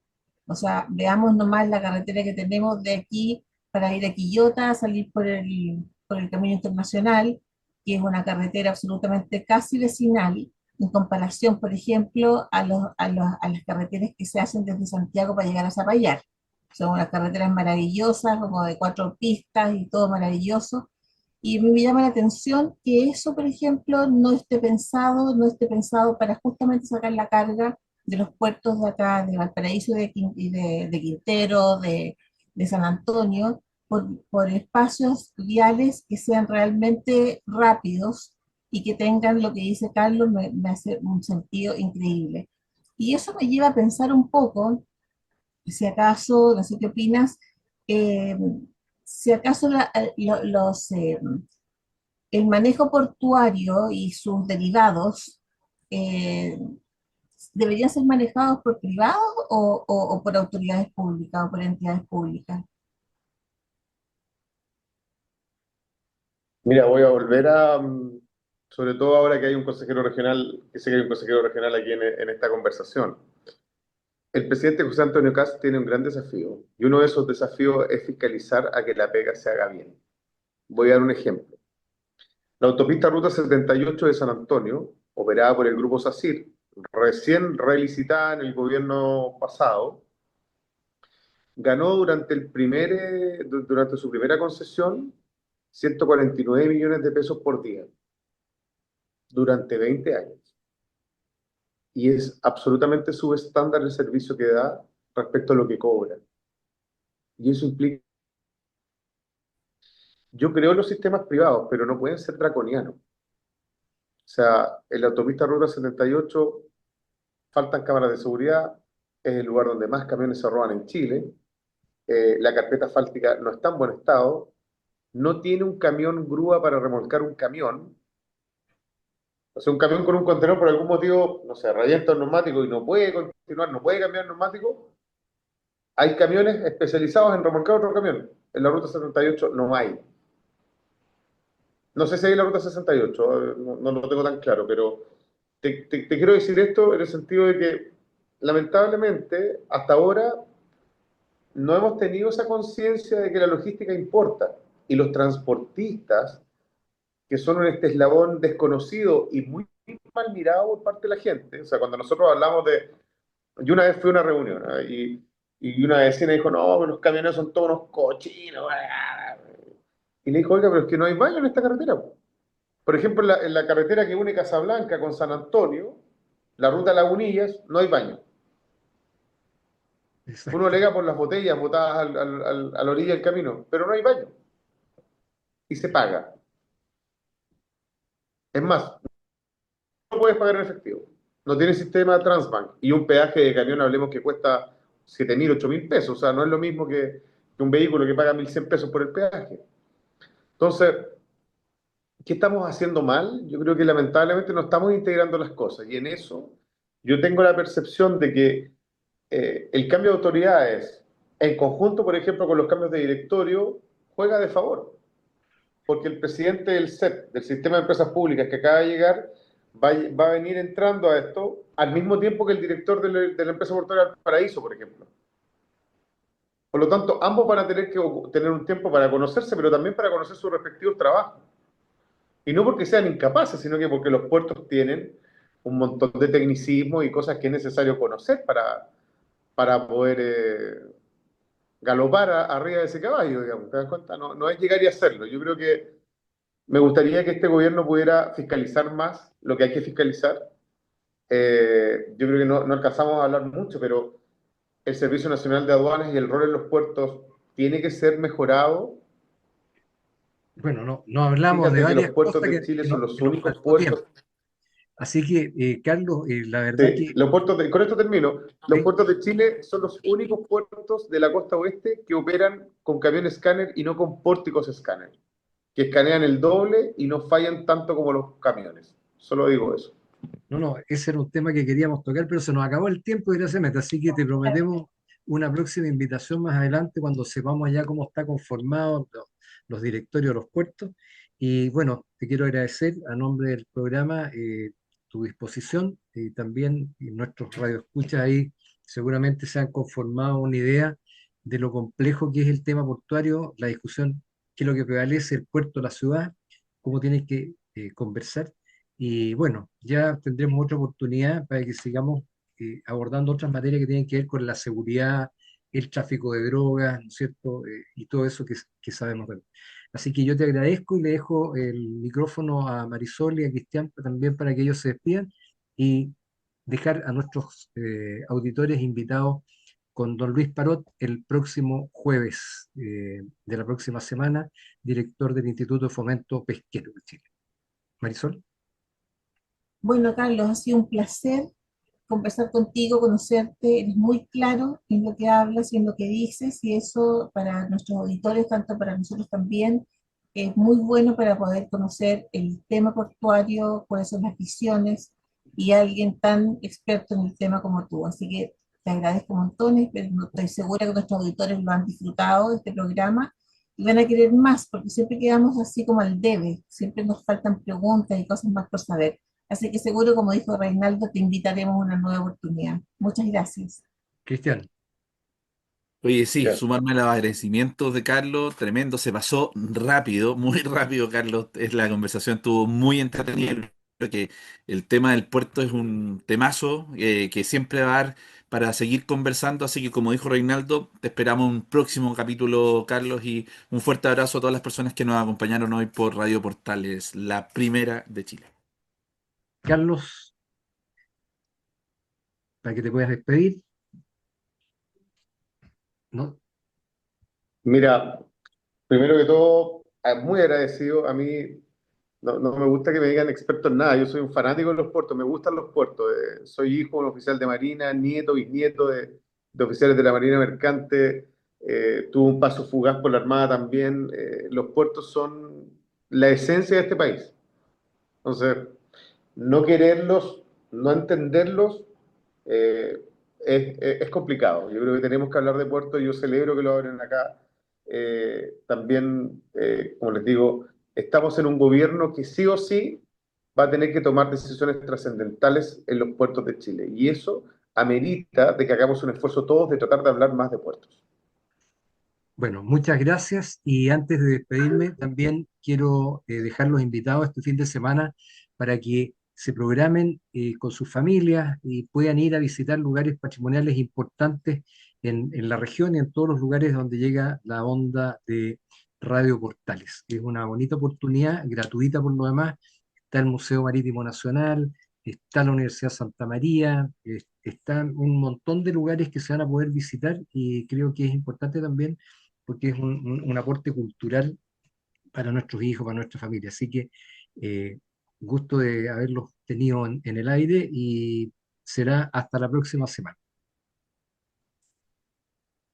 Speaker 2: O sea, veamos nomás la carretera que tenemos de aquí para ir a Quillota, salir por el Camino Internacional, que es una carretera absolutamente casi vecinal, en comparación, por ejemplo, a las carreteras que se hacen desde Santiago para llegar a Zapallar. Son unas carreteras maravillosas, como de 4 pistas y todo maravilloso. Y a mí me llama la atención que eso, por ejemplo, no esté pensado para justamente sacar la carga de los puertos de acá, de Valparaíso de Quintero, de San Antonio, por espacios viales que sean realmente rápidos y que tengan lo que dice Carlos, me hace un sentido increíble. Y eso me lleva a pensar un poco, si acaso, no sé qué opinas, eh, si acaso el manejo portuario y sus derivados eh, deberían ser manejados por privados o por autoridades públicas o por entidades públicas.
Speaker 5: Mira, voy a volver a, sobre todo ahora que hay un consejero regional, que sé que hay un consejero regional aquí en esta conversación. El presidente José Antonio Kast tiene un gran desafío y uno de esos desafíos es fiscalizar a que la pega se haga bien. Voy a dar un ejemplo. La autopista Ruta 78 de San Antonio, operada por el grupo SACIR, recién relicitada en el gobierno pasado, ganó durante su primera concesión 149 millones de pesos por día durante 20 años. Y es absolutamente subestándar el servicio que da respecto a lo que cobra. Y eso implica, yo creo en los sistemas privados, pero no pueden ser draconianos. O sea, en la autopista Ruta 78 faltan cámaras de seguridad, es el lugar donde más camiones se roban en Chile, la carpeta asfáltica no está en buen estado, no tiene un camión grúa para remolcar un camión. O sea, un camión con un contenedor por algún motivo, no sé, revienta el neumático y no puede continuar, no puede cambiar el neumático. Hay camiones especializados en remolcar otro camión. En la ruta 78 no hay. No sé si hay en la ruta 68, no lo tengo tan claro, pero te quiero decir esto en el sentido de que lamentablemente hasta ahora no hemos tenido esa conciencia de que la logística importa y los transportistas, que son un eslabón desconocido y muy mal mirado por parte de la gente. O sea, cuando nosotros hablamos de... Yo una vez fui a una reunión, ¿ah? Y una vecina dijo, no, pero los camiones son todos unos cochinos. Y le dijo, oiga, pero es que no hay baño en esta carretera. Por ejemplo, en la carretera que une Casablanca con San Antonio, la ruta Lagunillas, no hay baño. Uno
Speaker 1: Exacto.
Speaker 5: alega por las botellas botadas a la orilla del camino, pero no hay baño. Y se paga. Es más, no puedes pagar en efectivo. No tiene sistema Transbank. Y un peaje de camión, hablemos que cuesta 7.000, 8.000 pesos. O sea, no es lo mismo que un vehículo que paga 1.100 pesos por el peaje. Entonces, ¿qué estamos haciendo mal? Yo creo que lamentablemente no estamos integrando las cosas. Y en eso yo tengo la percepción de que el cambio de autoridades, en conjunto, por ejemplo, con los cambios de directorio, juega de favor. Porque el presidente del SEP, del Sistema de Empresas Públicas, que acaba de llegar, va a venir entrando a esto al mismo tiempo que el director de la empresa portuaria del Paraíso, por ejemplo. Por lo tanto, ambos van a tener que tener un tiempo para conocerse, pero también para conocer sus respectivos trabajos. Y no porque sean incapaces, sino que porque los puertos tienen un montón de tecnicismo y cosas que es necesario conocer para poder galopar arriba de ese caballo, digamos. ¿Te das cuenta? No, no es llegar y hacerlo. Yo creo que me gustaría que este gobierno pudiera fiscalizar más lo que hay que fiscalizar. Yo creo que no alcanzamos a hablar mucho, pero el Servicio Nacional de Aduanas y el rol en los puertos tiene que ser mejorado.
Speaker 1: Bueno, no hablamos de
Speaker 5: Fíjate que los
Speaker 1: varias
Speaker 5: puertos
Speaker 1: cosas
Speaker 5: de Chile son los
Speaker 1: que nos
Speaker 5: únicos
Speaker 1: faltó
Speaker 5: puertos.
Speaker 1: tiempo. Así que, Carlos, la verdad
Speaker 5: Sí,
Speaker 1: que
Speaker 5: con esto termino. Los
Speaker 1: sí,
Speaker 5: puertos de Chile son los únicos puertos de la costa oeste que operan con camión escáner y no con pórticos escáner, que escanean el doble y no fallan tanto como los camiones. Solo digo eso.
Speaker 1: no, ese era un tema que queríamos tocar, pero se nos acabó el tiempo, desgraciadamente. Así que te prometemos una próxima invitación más adelante cuando sepamos ya cómo está conformado los directorios de los puertos. Y bueno, te quiero agradecer a nombre del programa tu disposición y también nuestros radioescuchas ahí seguramente se han conformado una idea de lo complejo que es el tema portuario, la discusión, qué es lo que prevalece, el puerto, la ciudad, cómo tienen que conversar Y bueno, ya tendremos otra oportunidad para que sigamos abordando otras materias que tienen que ver con la seguridad, el tráfico de drogas, ¿no es cierto? Y todo eso que sabemos de él. Así que yo te agradezco y le dejo el micrófono a Marisol y a Cristian también para que ellos se despidan y dejar a nuestros auditores invitados con don Luis Parot el próximo jueves de la próxima semana, director del Instituto de Fomento Pesquero de Chile. Marisol.
Speaker 2: Bueno, Carlos, ha sido un placer conversar contigo, conocerte, eres muy claro en lo que hablas y en lo que dices, y eso para nuestros auditores, tanto para nosotros también, es muy bueno para poder conocer el tema portuario, cuáles son las visiones, y alguien tan experto en el tema como tú. Así que te agradezco montones, pero no estoy segura que nuestros auditores lo han disfrutado de este programa y van a querer más, porque siempre quedamos así como al debe, siempre nos faltan preguntas y cosas más por saber. Así que seguro, como dijo Reinaldo, te invitaremos a una nueva oportunidad. Muchas gracias.
Speaker 1: Cristian.
Speaker 3: Oye, sí,
Speaker 5: Gracias.
Speaker 3: sumarme a los agradecimientos de Carlos, tremendo, se pasó rápido, muy rápido, Carlos. La conversación estuvo muy entretenida. Creo que el tema del puerto es un temazo que siempre va a dar para seguir conversando. Así que, como dijo Reinaldo, te esperamos un próximo capítulo, Carlos, y un fuerte abrazo a todas las personas que nos acompañaron hoy por Radio Portales, la primera de Chile.
Speaker 1: Carlos, para que te puedas despedir, ¿no?
Speaker 5: Mira, primero que todo, muy agradecido. A mí no me gusta que me digan experto en nada. Yo soy un fanático de los puertos, me gustan los puertos. Soy hijo de un oficial de Marina, nieto, bisnieto de oficiales de la Marina Mercante. Tuve un paso fugaz por la Armada también. Los puertos son la esencia de este país. Entonces, no quererlos, no entenderlos, eh, es complicado. Yo creo que tenemos que hablar de puertos. Yo celebro que lo abren acá. También, como les digo, estamos en un gobierno que sí o sí va a tener que tomar decisiones trascendentales en los puertos de Chile. Y eso amerita de que hagamos un esfuerzo todos de tratar de hablar más de puertos.
Speaker 1: Bueno, muchas gracias y antes de despedirme también quiero dejarlos invitados este fin de semana para que se programen con sus familias y puedan ir a visitar lugares patrimoniales importantes en la región y en todos los lugares donde llega la onda de Radio Portales. Es una bonita oportunidad, gratuita por lo demás. Está el Museo Marítimo Nacional, está la Universidad Santa María, están un montón de lugares que se van a poder visitar y creo que es importante también porque es un aporte cultural para nuestros hijos, para nuestra familia. Así que gusto de haberlos tenido en el aire y será hasta la próxima semana.